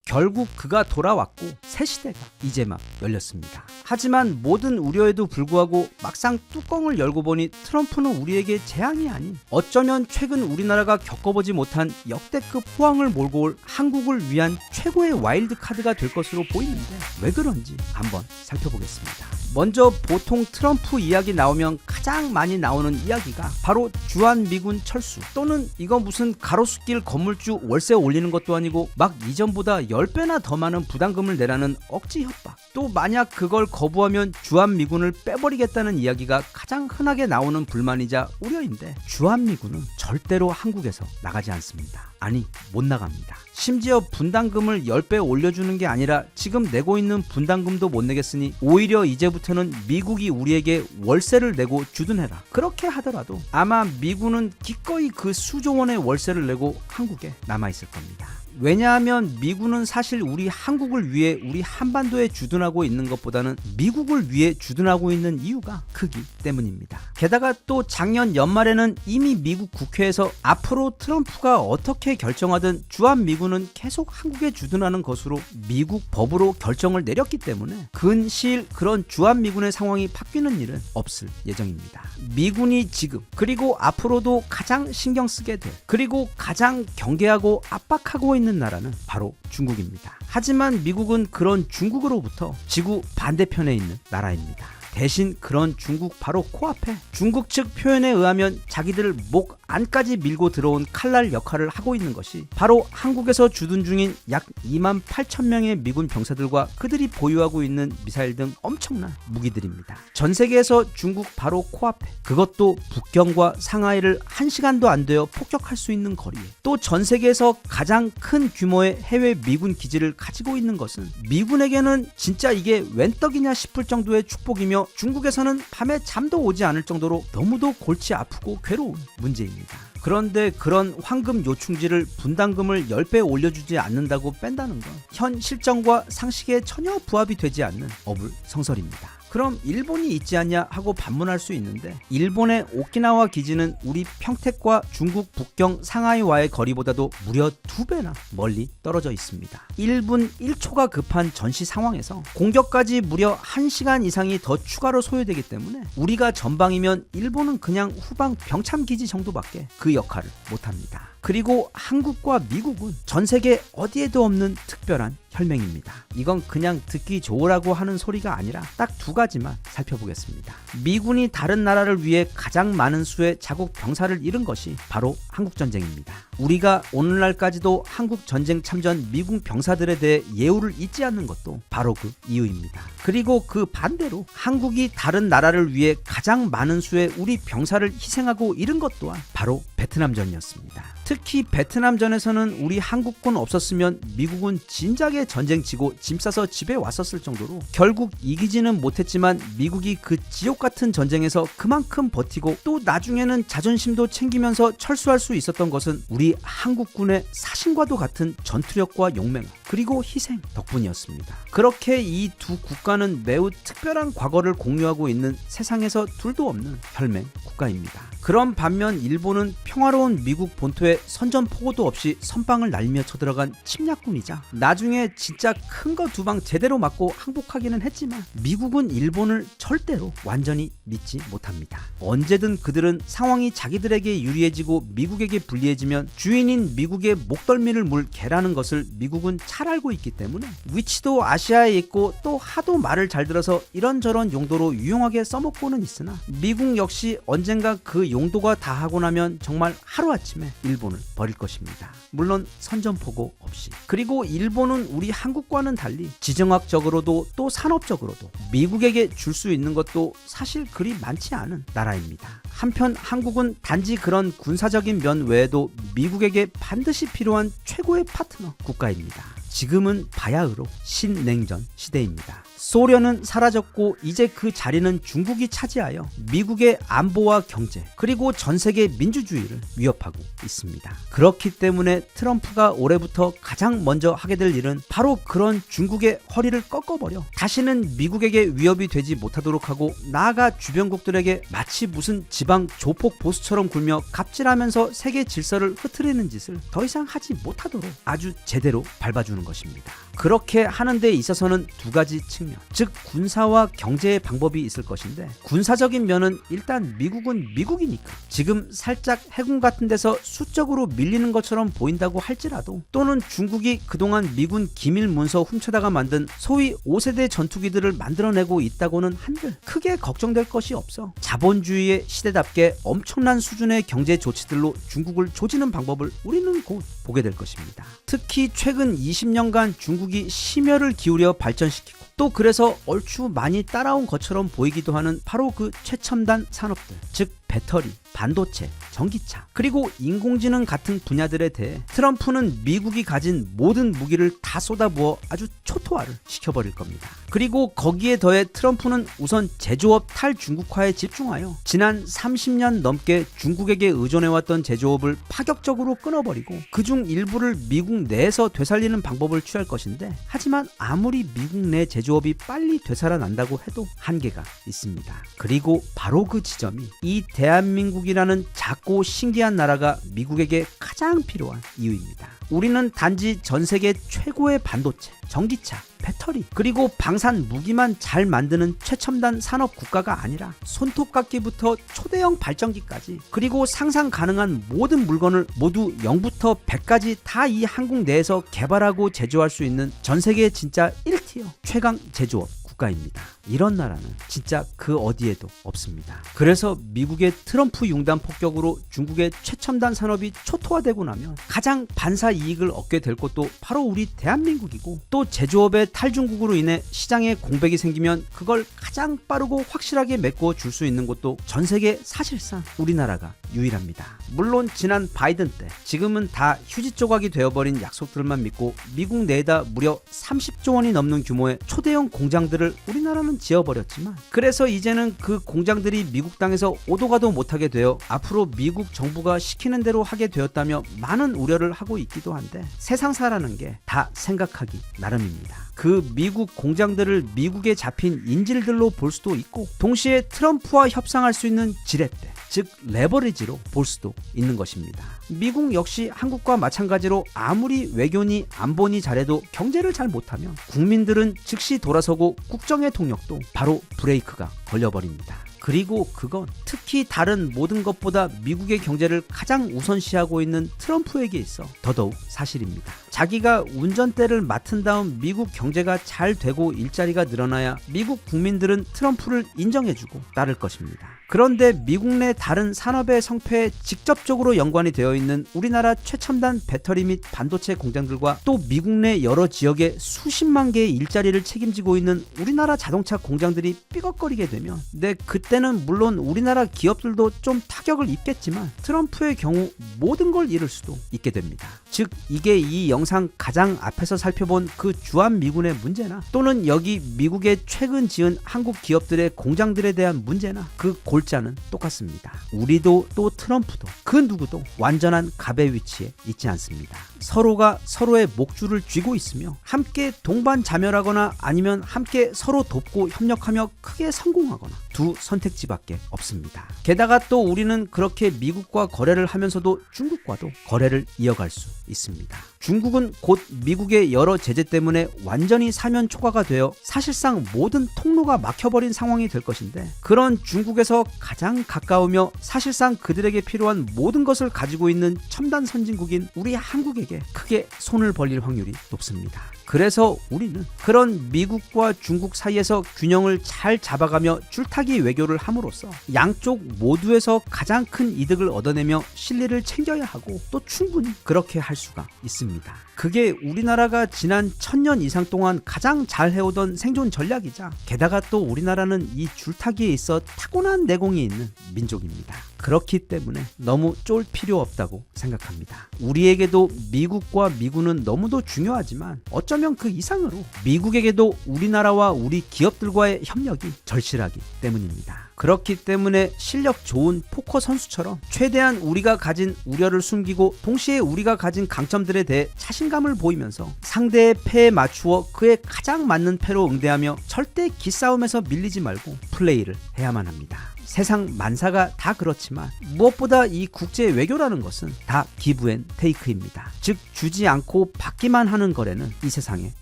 결국 그가 돌아왔고 새 시대가 이제 막 열렸습니다. 하지만 모든 우려에도 불구하고 막상 뚜껑을 열고 보니 트럼프는 우리에게 재앙이 아닌 어쩌면 최근 우리나라가 겪어보지 못한 역대급 호황을 몰고 올 한국을 위한 최고의 와일드 카드가 될 것으로 보이는데 왜 그런지 한번 살펴보겠습니다. 먼저 보통 트럼프 이야기 나오면 가장 많이 나오는 이야기가 바로 주한미군 철수 또는 이건 무슨 가로수길 건물주 월세 올리는 것도 아니고 막 이전보다 10배나 더 많은 부담금을 내라는 억지 협박, 또 만약 그걸 거부하면 주한미군을 빼버리겠다는 이야기가 가장 흔하게 나오는 불만이자 우려인데 주한미군은 절대로 한국에서 나가지 않습니다. 아니, 못 나갑니다. 심지어 분담금을 10배 올려주는 게 아니라 지금 내고 있는 분담금도 못 내겠으니 오히려 이제부터는 미국이 우리에게 월세를 내고 주둔해라. 그렇게 하더라도 아마 미군은 기꺼이 그 수조 원의 월세를 내고 한국에 남아있을 겁니다. 왜냐하면 미군은 사실 우리 한국을 위해 우리 한반도에 주둔하고 있는 것보다는 미국을 위해 주둔하고 있는 이유가 크기 때문입니다. 게다가 또 작년 연말에는 이미 미국 국회에서 앞으로 트럼프가 어떻게 결정하든 주한미군은 계속 한국에 주둔하는 것으로 미국 법으로 결정을 내렸기 때문에 근시일 그런 주한미군의 상황이 바뀌는 일은 없을 예정입니다. 미군이 지금 그리고 앞으로도 가장 신경 쓰게 될 그리고 가장 경계하고 압박하고 있는 나라는 바로 중국입니다. 하지만 미국은 그런 중국으로부터 지구 반대편에 있는 나라입니다. 대신 그런 중국 바로 코앞에 중국 측 표현에 의하면 자기들 목 안까지 밀고 들어온 칼날 역할을 하고 있는 것이 바로 한국에서 주둔 중인 약 2만 8천 명의 미군 병사들과 그들이 보유하고 있는 미사일 등 엄청난 무기들입니다. 전 세계에서 중국 바로 코앞에 그것도 북경과 상하이를 1시간도 안 되어 폭격할 수 있는 거리에 또 전 세계에서 가장 큰 규모의 해외 미군 기지를 가지고 있는 것은 미군에게는 진짜 이게 웬 떡이냐 싶을 정도의 축복이며 중국에서는 밤에 잠도 오지 않을 정도로 너무도 골치 아프고 괴로운 문제입니다. 그런데 그런 황금 요충지를 분담금을 10배 올려주지 않는다고 뺀다는 건 현 실정과 상식에 전혀 부합이 되지 않는 어불성설입니다. 그럼 일본이 있지 않냐 하고 반문할 수 있는데 일본의 오키나와 기지는 우리 평택과 중국 북경 상하이와의 거리보다도 무려 2배나 멀리 떨어져 있습니다. 1분 1초가 급한 전시 상황에서 공격까지 무려 1시간 이상이 더 추가로 소요되기 때문에 우리가 전방이면 일본은 그냥 후방 병참 기지 정도밖에 그 역할을 못합니다. 그리고 한국과 미국은 전 세계 어디에도 없는 특별한 혈맹입니다. 이건 그냥 듣기 좋으라고 하는 소리가 아니라 딱 2가지만 살펴보겠습니다. 미군이 다른 나라를 위해 가장 많은 수의 자국 병사를 잃은 것이 바로 한국전쟁입니다. 우리가 오늘날까지도 한국전쟁 참전 미군 병사들에 대해 예우를 잊지 않는 것도 바로 그 이유입니다. 그리고 그 반대로 한국이 다른 나라를 위해 가장 많은 수의 우리 병사를 희생하고 잃은 것 또한 바로 베트남전이었습니다. 특히 베트남전에서는 우리 한국군 없었으면 미국은 진작에 전쟁 치고 짐 싸서 집에 왔었을 정도로 결국 이기지는 못했지만 미국이 그 지옥 같은 전쟁에서 그만큼 버티고 또 나중에는 자존심도 챙기면서 철수할 수 있었던 것은 우리 한국군의 사신과도 같은 전투력과 용맹 그리고 희생 덕분이었습니다. 그렇게 이 두 국가는 매우 특별한 과거를 공유하고 있는 세상에서 둘도 없는 혈맹 국가입니다. 그런 반면 일본은 평화로운 미국 본토에 선전포고도 없이 선방을 날며 쳐들어간 침략군이자 나중에 진짜 큰 거 2방 제대로 맞고 항복하기는 했지만 미국은 일본을 절대로 완전히 믿지 못합니다. 언제든 그들은 상황이 자기들에게 유리해지고 미국에게 불리해지면 주인인 미국의 목덜미를 물 개라는 것을 미국은 잘 알고 있기 때문에 위치도 아시아에 있고 또 하도 말을 잘 들어서 이런저런 용도로 유용하게 써먹고는 있으나 미국 역시 언젠가 그 용도가 다 하고 나면 정말 하루아침에 일본을 버릴 것입니다. 물론 선전포고 없이. 그리고 일본은 우리 한국과는 달리 지정학적으로도 또 산업적으로도 미국에게 줄 수 있는 것도 사실 그리 많지 않은 나라입니다. 한편 한국은 단지 그런 군사적인 면 외에도 미국에게 반드시 필요한 최고의 파트너 국가입니다. 지금은 바야흐로 신냉전 시대입니다. 소련은 사라졌고 이제 그 자리는 중국이 차지하여 미국의 안보와 경제 그리고 전 세계 민주주의를 위협하고 있습니다. 그렇기 때문에 트럼프가 올해부터 가장 먼저 하게 될 일은 바로 그런 중국의 허리를 꺾어버려 다시는 미국에게 위협이 되지 못하도록 하고 나아가 주변국들에게 마치 무슨 집 이방 조폭 보스처럼 굴며 갑질하면서 세계 질서를 흐트리는 짓을 더 이상 하지 못하도록 아주 제대로 밟아주는 것입니다. 그렇게 하는 데 있어서는 두 가지 측면, 즉 군사와 경제의 방법이 있을 것인데, 군사적인 면은 일단 미국은 미국이니까 지금 살짝 해군 같은 데서 수적으로 밀리는 것처럼 보인다고 할지라도, 또는 중국이 그동안 미군 기밀 문서 훔쳐다가 만든 소위 5세대 전투기들을 만들어내고 있다고는 한들 크게 걱정될 것이 없어. 자본주의의 시대답게 엄청난 수준의 경제 조치들로 중국을 조지는 방법을 우리는 곧 보게 될 것입니다. 특히 최근 20년간 중국이 심혈을 기울여 발전시키고, 또 그래서 얼추 많이 따라온 것처럼 보이기도 하는 바로 그 최첨단 산업들, 즉 배터리, 반도체, 전기차, 그리고 인공지능 같은 분야들에 대해 트럼프는 미국이 가진 모든 무기를 다 쏟아부어 아주 초토화를 시켜버릴 겁니다. 그리고 거기에 더해 트럼프는 우선 제조업 탈중국화에 집중하여 지난 30년 넘게 중국에게 의존해왔던 제조업을 파격적으로 끊어버리고 그중 일부를 미국 내에서 되살리는 방법을 취할 것인데, 하지만 아무리 미국 내 제조업이 빨리 되살아난다고 해도 한계가 있습니다. 그리고 바로 그 지점이 이 대한민국이라는 작고 신기한 나라가 미국에게 가장 필요한 이유입니다. 우리는 단지 전 세계 최고의 반도체, 전기차, 배터리, 그리고 방산 무기만 잘 만드는 최첨단 산업 국가가 아니라 손톱깎이부터 초대형 발전기까지, 그리고 상상 가능한 모든 물건을 모두 0부터 100까지 다 이 한국 내에서 개발하고 제조할 수 있는 전 세계 진짜 1티어 최강 제조업 국가입니다. 이런 나라는 진짜 그 어디에도 없습니다. 그래서 미국의 트럼프 융단 폭격으로 중국의 최첨단 산업이 초토화되고 나면 가장 반사 이익을 얻게 될 곳도 바로 우리 대한민국이고, 또 제조업의 탈중국으로 인해 시장에 공백이 생기면 그걸 가장 빠르고 확실하게 메꿔 줄 수 있는 곳도 전 세계 사실상 우리나라가 유일합니다. 물론 지난 바이든 때 지금은 다 휴지 조각이 되어버린 약속들만 믿고 미국 내에다 무려 30조 원이 넘는 규모의 초대형 공장들을 우리나라는 지어버렸지만, 그래서 이제는 그 공장들이 미국 땅에서 오도 가도 못하게 되어 앞으로 미국 정부가 시키는 대로 하게 되었다며 많은 우려를 하고 있기도 한데, 세상사라는 게 다 생각하기 나름입니다. 그 미국 공장들을 미국에 잡힌 인질들로 볼 수도 있고, 동시에 트럼프와 협상할 수 있는 지렛대, 즉 레버리지로 볼 수도 있는 것입니다. 미국 역시 한국과 마찬가지로 아무리 외교니 안보니 잘해도 경제를 잘 못하면 국민들은 즉시 돌아서고 국정의 동력도 바로 브레이크가 걸려버립니다. 그리고 그건 특히 다른 모든 것보다 미국의 경제를 가장 우선시하고 있는 트럼프에게 있어 더더욱 사실입니다. 자기가 운전대를 맡은 다음 미국 경제가 잘 되고 일자리가 늘어나야 미국 국민들은 트럼프를 인정해주고 따를 것입니다. 그런데 미국 내 다른 산업의 성패에 직접적으로 연관이 되어 있는 우리나라 최첨단 배터리 및 반도체 공장들과, 또 미국 내 여러 지역에 수십만 개의 일자리를 책임지고 있는 우리나라 자동차 공장들이 삐걱거리게 되면, 그때는 물론 우리나라 기업들도 좀 타격을 입겠지만 트럼프의 경우 모든 걸 잃을 수도 있게 됩니다. 즉 이게 이 영상 가장 앞에서 살펴본 그 주한미군의 문제나, 또는 여기 미국에 최근 지은 한국 기업들의 공장들에 대한 문제나, 그 골자는 똑같습니다. 우리도 또 트럼프도 그 누구도 완전한 갑의 위치에 있지 않습니다. 서로가 서로의 목줄을 쥐고 있으며 함께 동반자멸하거나 아니면 함께 서로 돕고 협력하며 크게 성공하거나, 두 선택지밖에 없습니다. 게다가 또 우리는 그렇게 미국과 거래를 하면서도 중국과도 거래를 이어갈 수 있습니다. 중국은 곧 미국의 여러 제재 때문에 완전히 사면 초과가 되어 사실상 모든 통로가 막혀버린 상황이 될 것인데, 그런 중국에서 가장 가까우며 사실상 그들에게 필요한 모든 것을 가지고 있는 첨단 선진국인 우리 한국에게 크게 손을 벌릴 확률이 높습니다. 그래서 우리는 그런 미국과 중국 사이에서 균형을 잘 잡아가며 줄타기 외교를 함으로써 양쪽 모두에서 가장 큰 이득을 얻어내며 실리를 챙겨야 하고, 또 충분히 그렇게 할 수가 있습니다. 그게 우리나라가 지난 1000년 이상 동안 가장 잘 해오던 생존 전략이자, 게다가 또 우리나라는 이 줄타기에 있어 타고난 내공이 있는 민족입니다. 그렇기 때문에 너무 쫄 필요 없다고 생각합니다. 우리에게도 미국과 미군은 너무도 중요하지만 어쩌면 그 이상으로 미국에게도 우리나라와 우리 기업들과의 협력이 절실하기 때문입니다. 그렇기 때문에 실력 좋은 포커 선수처럼 최대한 우리가 가진 우려를 숨기고 동시에 우리가 가진 강점들에 대해 자신감을 보이면서 상대의 패에 맞추어 그에 가장 맞는 패로 응대하며 절대 기싸움에서 밀리지 말고 플레이를 해야만 합니다. 세상 만사가 다 그렇지만 무엇보다 이 국제 외교라는 것은 다 기브 앤 테이크입니다. 즉 주지 않고 받기만 하는 거래는 이 세상에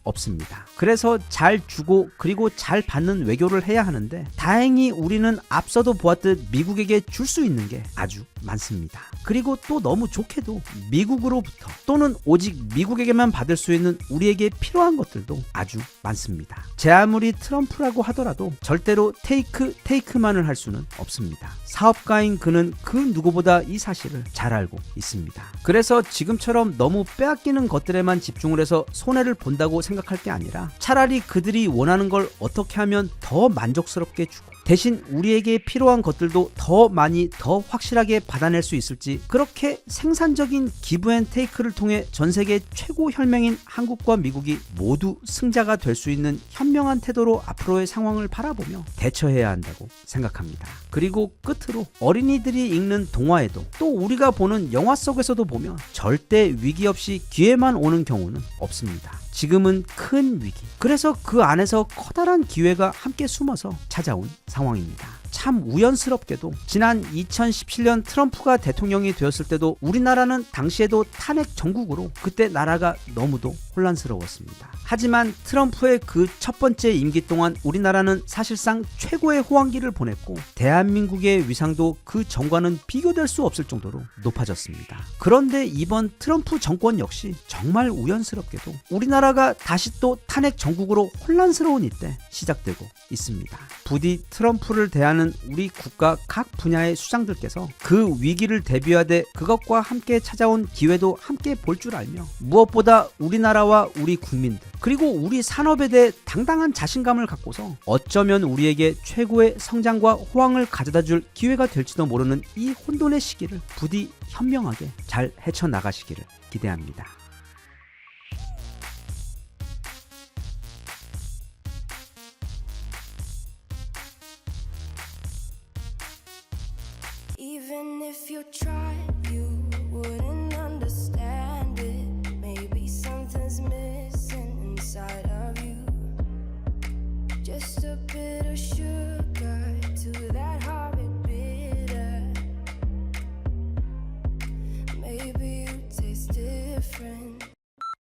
없습니다. 그래서 잘 주고 그리고 잘 받는 외교를 해야 하는데 다행히 우리는 앞서도 보았듯 미국에게 줄 수 있는 게 아주 많습니다. 그리고 또 너무 좋게도 미국으로부터 또는 오직 미국에게만 받을 수 있는 우리에게 필요한 것들도 아주 많습니다. 제 아무리 트럼프라고 하더라도 절대로 테이크만을 할 수는 없습니다. 사업가인 그는 그 누구보다 이 사실을 잘 알고 있습니다. 그래서 지금처럼 너무 빼앗기는 것들에만 집중을 해서 손해를 본다고 생각할 게 아니라 차라리 그들이 원하는 걸 어떻게 하면 더 만족스럽게 주고 대신 우리에게 필요한 것들도 더 많이 더 확실하게 받아낼 수 있을지 그렇게 생산적인 기브 앤 테이크를 통해 전 세계 최고 혈맹인 한국과 미국이 모두 승자가 될 수 있는 현명한 태도로 앞으로의 상황을 바라보며 대처해야 한다고 생각합니다. 그리고 끝으로 어린이들이 읽는 동화에도 또 우리가 보는 영화 속에서도 보면 절대 위기 없이 기회만 오는 경우는 없습니다. 지금은 큰 위기, 그래서 그 안에서 커다란 기회가 함께 숨어서 찾아온 상황입니다. 참 우연스럽게도 지난 2017년 트럼프가 대통령이 되었을 때도 우리나라는 당시에도 탄핵 정국으로 그때 나라가 너무도 혼란스러웠습니다. 하지만 트럼프의 그 첫 번째 임기 동안 우리나라는 사실상 최고의 호황기를 보냈고 대한민국의 위상도 그 전과는 비교될 수 없을 정도로 높아졌습니다. 그런데 이번 트럼프 정권 역시 정말 우연스럽게도 우리나라가 다시 또 탄핵 정국으로 혼란스러운 이때 시작되고 있습니다. 부디 트럼프를 대하는 우리 국가 각 분야의 수장들께서 그 위기를 대비하되 그것과 함께 찾아온 기회도 함께 볼 줄 알며 무엇보다 우리나라와 우리 국민들 그리고 우리 산업에 대해 당당한 자신감을 갖고서 어쩌면 우리에게 최고의 성장과 호황을 가져다줄 기회가 될지도 모르는 이 혼돈의 시기를 부디 현명하게 잘 헤쳐나가시기를 기대합니다. Even if you tried, you wouldn't understand it. Maybe something's missing inside of you. Just a bit of sugar to that horrid bitter. Maybe you taste different.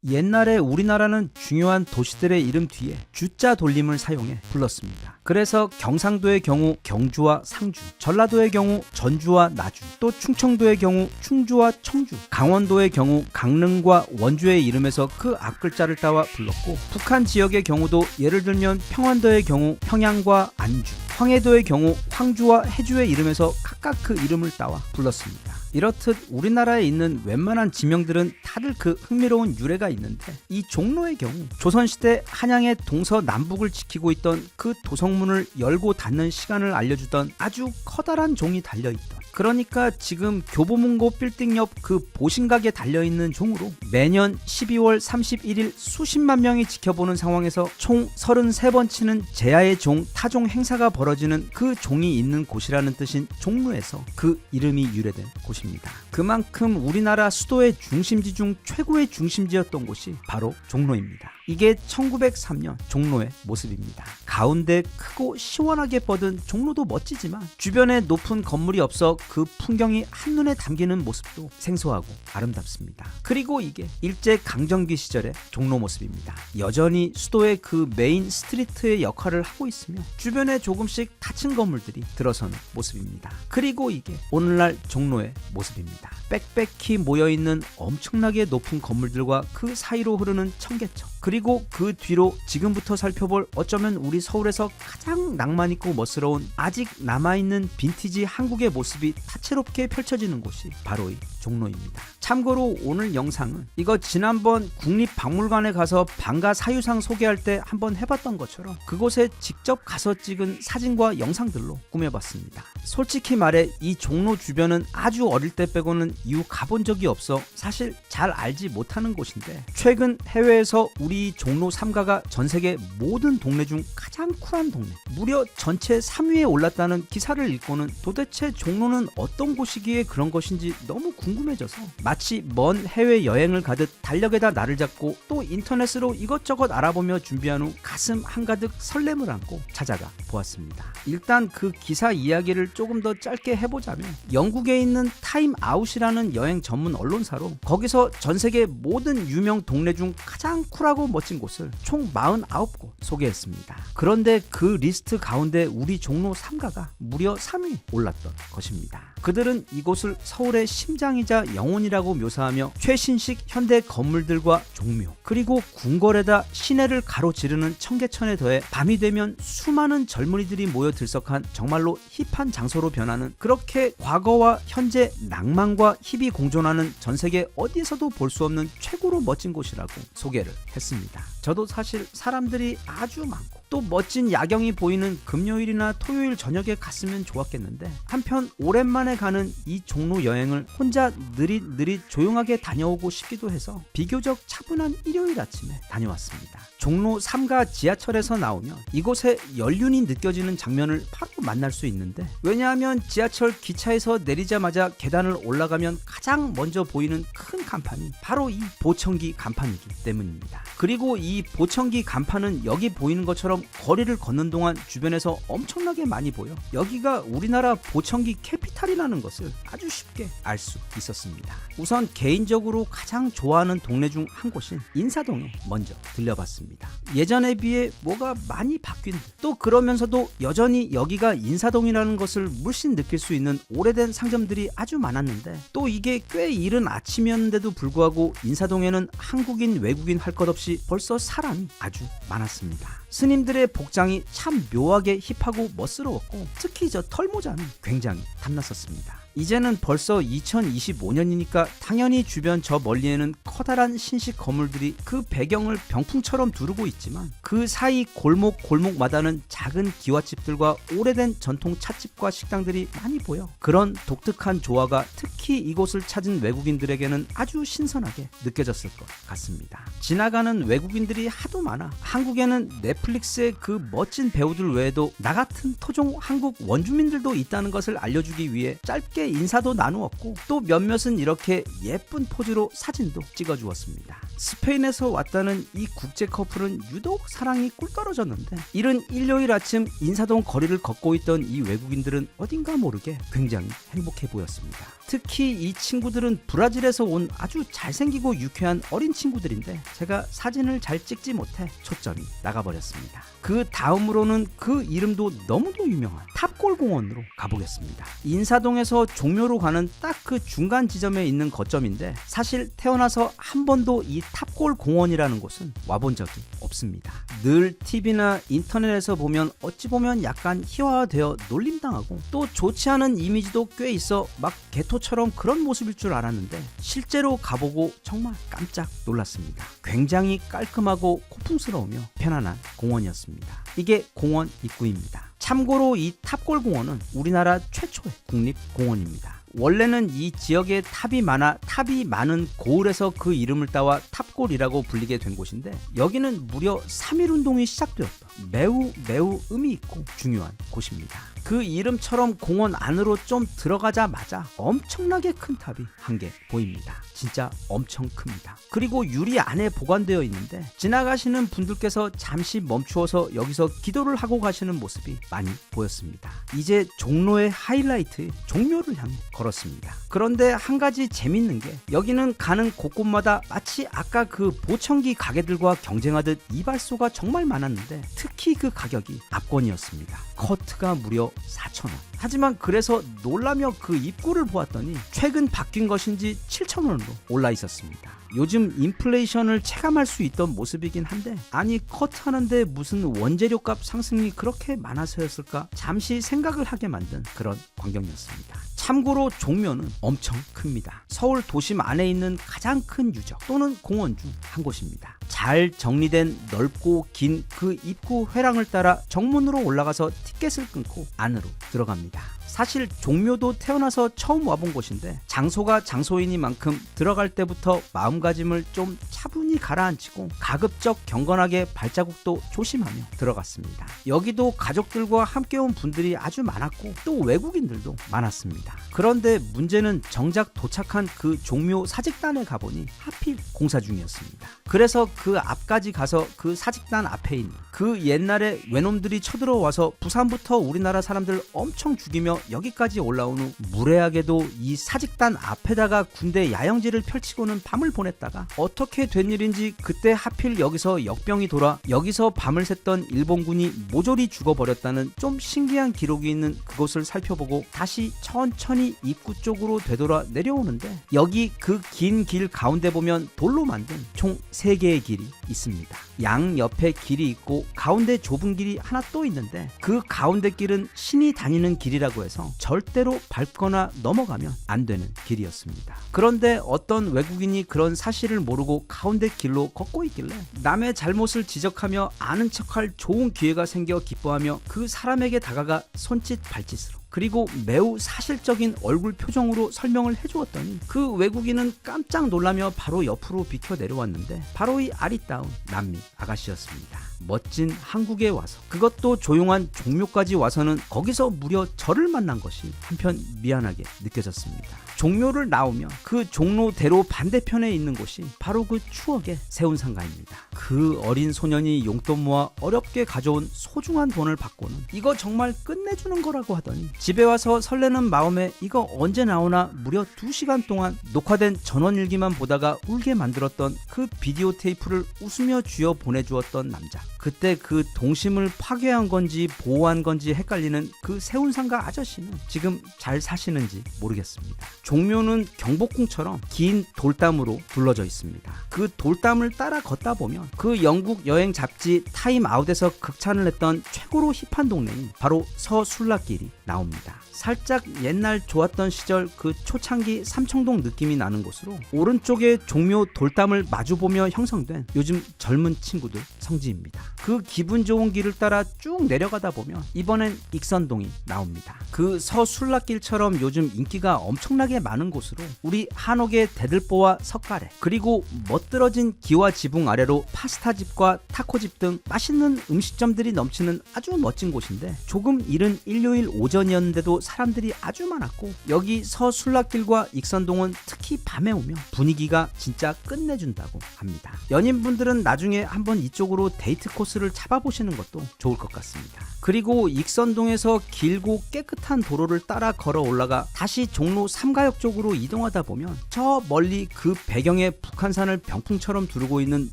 옛날에 우리나라는 중요한 도시들의 이름 뒤에 주자 돌림을 사용해 불렀습니다. 그래서 경상도의 경우 경주와 상주, 전라도의 경우 전주와 나주, 또 충청도의 경우 충주와 청주, 강원도의 경우 강릉과 원주의 이름에서 그 앞글자를 따와 불렀고 북한 지역의 경우도 예를 들면 평안도의 경우 평양과 안주, 황해도의 경우 황주와 해주의 이름에서 각각 그 이름을 따와 불렀습니다. 이렇듯 우리나라에 있는 웬만한 지명들은 다들 그 흥미로운 유래가 있는데 이 종로의 경우 조선시대 한양의 동서남북을 지키고 있던 그 도성문을 열고 닫는 시간을 알려주던 아주 커다란 종이 달려있던 그러니까 지금 교보문고 빌딩 옆 그 보신각에 달려있는 종으로 매년 12월 31일 수십만 명이 지켜보는 상황에서 총 33번 치는 제야의 종 타종 행사가 벌어지는 그 종이 있는 곳이라는 뜻인 종로에서 그 이름이 유래된 곳입니다. 그만큼 우리나라 수도의 중심지 중 최고의 중심지였던 곳이 바로 종로입니다. 이게 1903년 종로의 모습입니다. 가운데 크고 시원하게 뻗은 종로도 멋지지만 주변에 높은 건물이 없어 그 풍경이 한눈에 담기는 모습도 생소하고 아름답습니다. 그리고 이게 일제강점기 시절의 종로 모습입니다. 여전히 수도의 그 메인 스트리트의 역할을 하고 있으며 주변에 조금씩 닫힌 건물들이 들어서는 모습입니다. 그리고 이게 오늘날 종로의 모습입니다. 빽빽히 모여있는 엄청나게 높은 건물들과 그 사이로 흐르는 청계천 그리고 그 뒤로 지금부터 살펴볼 어쩌면 우리 서울에서 가장 낭만 있고 멋스러운 아직 남아있는 빈티지 한국의 모습이 다채롭게 펼쳐지는 곳이 바로 이 종로입니다. 참고로 오늘 영상은 이거 지난번 국립박물관에 가서 방가 사유상 소개할 때 한번 해봤던 것처럼 그곳에 직접 가서 찍은 사진과 영상들로 꾸며봤습니다. 솔직히 말해 이 종로 주변은 아주 어릴 때 빼고는 이후 가본 적이 없어 사실 잘 알지 못하는 곳인데 최근 해외에서 우리 종로 3가가 전 세계 모든 동네 중 가장 가장 쿨한 동네, 무려 전체 3위에 올랐다는 기사를 읽고는 도대체 종로는 어떤 곳이기에 그런 것인지 너무 궁금해져서 마치 먼 해외여행을 가듯 달력에다 날을 잡고 또 인터넷으로 이것저것 알아보며 준비한 후 가슴 한가득 설렘을 안고 찾아가 보았습니다. 일단 그 기사 이야기를 조금 더 짧게 해보자면, 영국에 있는 타임아웃이라는 여행 전문 언론사로 거기서 전세계 모든 유명 동네 중 가장 쿨하고 멋진 곳을 총 49곳 소개했습니다. 그런데 그 리스트 가운데 우리 종로 3가가 무려 3위에 올랐던 것입니다. 그들은 이곳을 서울의 심장이자 영혼이라고 묘사하며 최신식 현대 건물들과 종묘, 그리고 궁궐에다 시내를 가로지르는 청계천에 더해 밤이 되면 수많은 젊은이들이 모여 들썩한 정말로 힙한 장소로 변하는, 그렇게 과거와 현재 낭만과 힙이 공존하는 전세계 어디에서도 볼 수 없는 최고로 멋진 곳이라고 소개를 했습니다. 저도 사실 사람들이 아주 많고 또 멋진 야경이 보이는 금요일이나 토요일 저녁에 갔으면 좋았겠는데, 한편 오랜만에 가는 이 종로 여행을 혼자 느릿느릿 조용하게 다녀오고 싶기도 해서 비교적 차분한 일요일 아침에 다녀왔습니다. 종로 3가 지하철에서 나오면 이곳에 연륜이 느껴지는 장면을 바로 만날 수 있는데, 왜냐하면 지하철 기차에서 내리자마자 계단을 올라가면 가장 먼저 보이는 큰 간판이 바로 이 보청기 간판이기 때문입니다. 그리고 이 보청기 간판은 여기 보이는 것처럼 거리를 걷는 동안 주변에서 엄청나게 많이 보여 여기가 우리나라 보청기 캐피탈이라는 것을 아주 쉽게 알 수 있었습니다. 우선 개인적으로 가장 좋아하는 동네 중 한 곳인 인사동에 먼저 들려봤습니다. 예전에 비해 뭐가 많이 바뀐 듯, 또 그러면서도 여전히 여기가 인사동이라는 것을 물씬 느낄 수 있는 오래된 상점들이 아주 많았는데, 또 이게 꽤 이른 아침이었는데도 불구하고 인사동에는 한국인 외국인 할 것 없이 벌써 사람이 아주 많았습니다. 스님들의 복장이 참 묘하게 힙하고 멋스러웠고, 특히 저 털모자는 굉장히 탐났었습니다. 이제는 벌써 2025년이니까 당연히 주변 저 멀리에는 커다란 신식 건물들이 그 배경을 병풍처럼 두르고 있지만, 그 사이 골목마다는 작은 기와집들과 오래된 전통 찻집과 식당들이 많이 보여 그런 독특한 조화가 특히 이곳을 찾은 외국인들에게는 아주 신선하게 느껴졌을 것 같습니다. 지나가는 외국인들이 하도 많아 한국에는 넷플릭스의 그 멋진 배우들 외에도 나 같은 토종 한국 원주민들도 있다는 것을 알려주기 위해 짧게 인사도 나누었고, 또 몇몇은 이렇게 예쁜 포즈로 사진도 찍어주었습니다. 스페인에서 왔다는 이 국제 커플은 유독 사랑이 꿀 떨어졌는데, 이른 일요일 아침 인사동 거리를 걷고 있던 이 외국인들은 어딘가 모르게 굉장히 행복해 보였습니다. 특히 이 친구들은 브라질에서 온 아주 잘생기고 유쾌한 어린 친구들인데, 제가 사진을 잘 찍지 못해 초점이 나가버렸습니다. 그 다음으로는 그 이름도 너무도 유명한 탑골 공원으로 가보겠습니다. 인사동에서 종묘로 가는 딱 그 중간 지점에 있는 거점인데, 사실 태어나서 한 번도 이 탑골 공원이라는 곳은 와본 적이 없습니다. 늘 TV나 인터넷에서 보면 어찌 보면 약간 희화화되어 놀림당하고 또 좋지 않은 이미지도 꽤 있어 막 개토처럼 그런 모습일 줄 알았는데, 실제로 가보고 정말 깜짝 놀랐습니다. 굉장히 깔끔하고 고풍스러우며 편안한 공원이었습니다. 이게 공원 입구입니다. 참고로 이 탑골 공원은 우리나라 최초의 국립공원입니다. 원래는 이 지역에 탑이 많은 고을에서 그 이름을 따와 탑골이라고 불리게 된 곳인데, 여기는 무려 3.1운동이 시작되었던 매우 의미 있고 중요한 곳입니다. 그 이름처럼 공원 안으로 좀 들어가자마자 엄청나게 큰 탑이 한 개 보입니다. 진짜 엄청 큽니다. 그리고 유리 안에 보관되어 있는데, 지나가시는 분들께서 잠시 멈추어서 여기서 기도를 하고 가시는 모습이 많이 보였습니다. 이제 종로의 하이라이트 종묘를 향해 걸었습니다. 그런데 한 가지 재밌는 게, 여기는 가는 곳곳마다 마치 아까 그 보청기 가게들과 경쟁하듯 이발소가 정말 많았는데, 특히 그 가격이 압권이었습니다. 커트가 무려 4,000원. 하지만 그래서 놀라며 그 입구를 보았더니 최근 바뀐 것인지 7,000원으로 올라 있었습니다. 요즘 인플레이션을 체감할 수 있던 모습이긴 한데, 아니 커트하는데 무슨 원재료값 상승이 그렇게 많아서였을까 잠시 생각을 하게 만든 그런 광경이었습니다. 참고로 종묘는 엄청 큽니다. 서울 도심 안에 있는 가장 큰 유적 또는 공원 중 한 곳입니다. 잘 정리된 넓고 긴 그 입구 회랑을 따라 정문으로 올라가서 티켓을 끊고 안으로 들어갑니다. 사실 종묘도 태어나서 처음 와본 곳인데 장소가 장소이니만큼 들어갈 때부터 마음가짐을 좀 차분히 가라앉히고 가급적 경건하게 발자국도 조심하며 들어갔습니다. 여기도 가족들과 함께 온 분들이 아주 많았고 또 외국인들도 많았습니다. 그런데 문제는 정작 도착한 그 종묘 사직단에 가보니 하필 공사 중이었습니다. 그래서 그 앞까지 가서 그 사직단 앞에 있는 그 옛날에 외놈들이 쳐들어와서 부산부터 우리나라 사람들 엄청 죽이며 여기까지 올라온 후 무례하게도 이 사직단 앞에다가 군대 야영지를 펼치고는 밤을 보냈다가 어떻게 된 일인지 그때 하필 여기서 역병이 돌아 여기서 밤을 샜던 일본군이 모조리 죽어버렸다는 좀 신기한 기록이 있는 그곳을 살펴보고 다시 천천히 입구 쪽으로 되돌아 내려오는데 여기 그 긴 길 가운데 보면 돌로 만든 총 3개의 길이 있습니다. 양 옆에 길이 있고 가운데 좁은 길이 하나 또 있는데 그 가운데 길은 신이 다니는 길이라고 해서 절대로 밟거나 넘어가면 안 되는 길이었습니다. 그런데 어떤 외국인이 그런 사실을 모르고 가운데 길로 걷고 있길래 남의 잘못을 지적하며 아는 척할 좋은 기회가 생겨 기뻐하며 그 사람에게 다가가 손짓 발짓으로 그리고 매우 사실적인 얼굴 표정으로 설명을 해주었더니 그 외국인은 깜짝 놀라며 바로 옆으로 비켜 내려왔는데 바로 이 아리따운 남미 아가씨였습니다. 멋진 한국에 와서 그것도 조용한 종묘까지 와서는 거기서 무려 저를 만난 것이 한편 미안하게 느껴졌습니다. 종묘를 나오면 그 종로대로 반대편에 있는 곳이 바로 그 추억의 세운상가입니다. 그 어린 소년이 용돈 모아 어렵게 가져온 소중한 돈을 받고는 이거 정말 끝내주는 거라고 하더니 집에 와서 설레는 마음에 이거 언제 나오나 무려 2시간 동안 녹화된 전원일기만 보다가 울게 만들었던 그 비디오 테이프를 웃으며 쥐어 보내주었던 남자. 그때 그 동심을 파괴한 건지 보호한 건지 헷갈리는 그 세운상가 아저씨는 지금 잘 사시는지 모르겠습니다. 종묘는 경복궁처럼 긴 돌담으로 둘러져 있습니다. 그 돌담을 따라 걷다 보면 그 영국 여행 잡지 타임아웃에서 극찬을 했던 최고로 힙한 동네인 바로 서술락길이 나옵니다. 살짝 옛날 좋았던 시절 그 초창기 삼청동 느낌이 나는 곳으로 오른쪽에 종묘 돌담을 마주보며 형성된 요즘 젊은 친구들 성지입니다. 그 기분 좋은 길을 따라 쭉 내려가다 보면 이번엔 익선동이 나옵니다. 그 서술락길처럼 요즘 인기가 엄청나게 많은 곳으로 우리 한옥의 대들보와 석가래 그리고 멋들어진 기와 지붕 아래로 파스타집과 타코집 등 맛있는 음식점들이 넘치는 아주 멋진 곳인데 조금 이른 일요일 오전이었는데도 사람들이 아주 많았고 여기 서술락길과 익선동은 특히 밤에 오면 분위기가 진짜 끝내준다고 합니다. 연인분들은 나중에 한번 이쪽으로 데이트 코스를 잡아보시는 것도 좋을 것 같습니다. 그리고 익선동에서 길고 깨끗한 도로를 따라 걸어 올라가 다시 종로 3가역 쪽으로 이동하다 보면 저 멀리 그 배경에 북한산을 병풍처럼 두르고 있는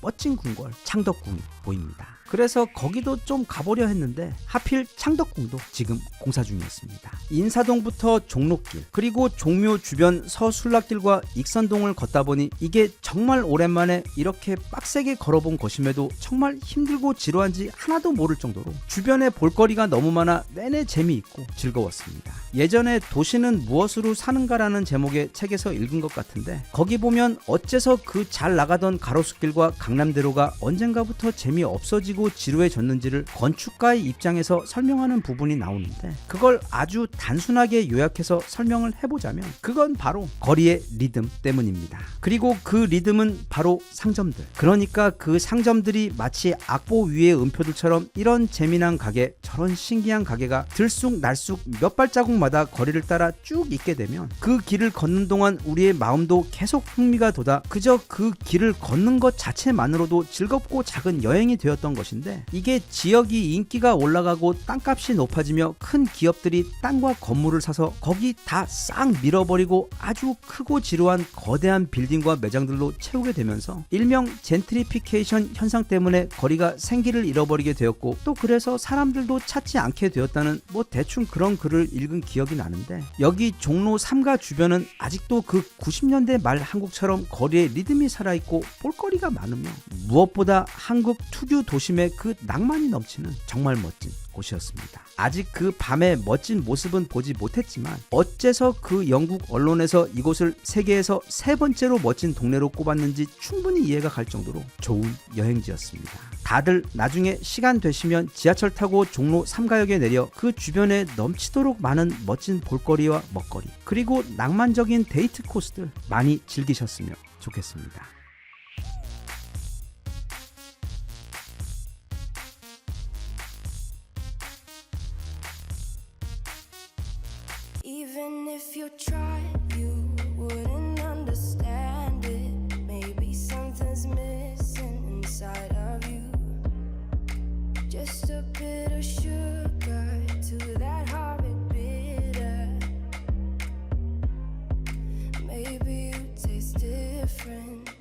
멋진 궁궐 창덕궁이 보입니다. 그래서 거기도 좀 가보려 했는데 하필 창덕궁도 지금 공사 중이었습니다. 인사동부터 종로길 그리고 종묘 주변 서술락길과 익선동을 걷다 보니 이게 정말 오랜만에 이렇게 빡세게 걸어본 것임에도 정말 힘들고 지루한지 하나도 모를 정도로 주변에 볼거리가 너무 많아 내내 재미있고 즐거웠습니다. 예전에 도시는 무엇으로 사는가라는 제목의 책에서 읽은 것 같은데 거기 보면 어째서 그 잘 나가던 가로수길과 강남대로가 언젠가부터 재미없어지고 지루해졌는지를 건축가의 입장에서 설명하는 부분이 나오는데 그걸 아주 단순하게 요약해서 설명을 해보자면 그건 바로 거리의 리듬 때문입니다. 그리고 그 리듬은 바로 상점들. 그러니까 그 상점들이 마치 악보 위의 음표들처럼 이런 재미난 가게 저런 신기한 가게가 들쑥날쑥 몇 발자국마다 거리를 따라 쭉 있게 되면 그 길을 걷는 동안 우리의 마음도 계속 흥미가 돋아 그저 그 길을 걷는 것 자체만으로도 즐겁고 작은 여행이 되었던 것인데 이게 지역이 인기가 올라가고 땅값이 높아지며 큰 기업들이 땅과 건물을 사서 거기 다 싹 밀어버리고 아주 크고 지루한 거대한 빌딩과 매장들로 채우게 되면서 일명 젠트리피케이션 현상 때문에 거리가 생기를 잃어버리게 되었고 또 그래서 사람들도 찾지 않게 되었다는 뭐 대충 그런 글을 읽은 기억이 나는데 여기 종로 3가 주변은 아직도 그 90년대 말 한국처럼 거리에 리듬이 살아있고 볼거리가 많으며 무엇보다 한국 특유 도심의 그 낭만이 넘치는 정말 멋진 곳이었습니다. 아직 그 밤의 멋진 모습은 보지 못했지만 어째서 그 영국 언론에서 이곳을 세계에서 3번째로 멋진 동네로 꼽았는지 충분히 이해가 갈 정도로 좋은 여행지였습니다. 다들 나중에 시간 되시면 지하철 타고 종로 3가역에 내려 그 주변에 넘치도록 많은 멋진 볼거리와 먹거리, 그리고 낭만적인 데이트 코스들 많이 즐기셨으면 좋겠습니다. Even if you tried, you wouldn't understand it. Maybe something's missing inside of you. Just a bit of sugar to that horrid bitter. Maybe you taste different.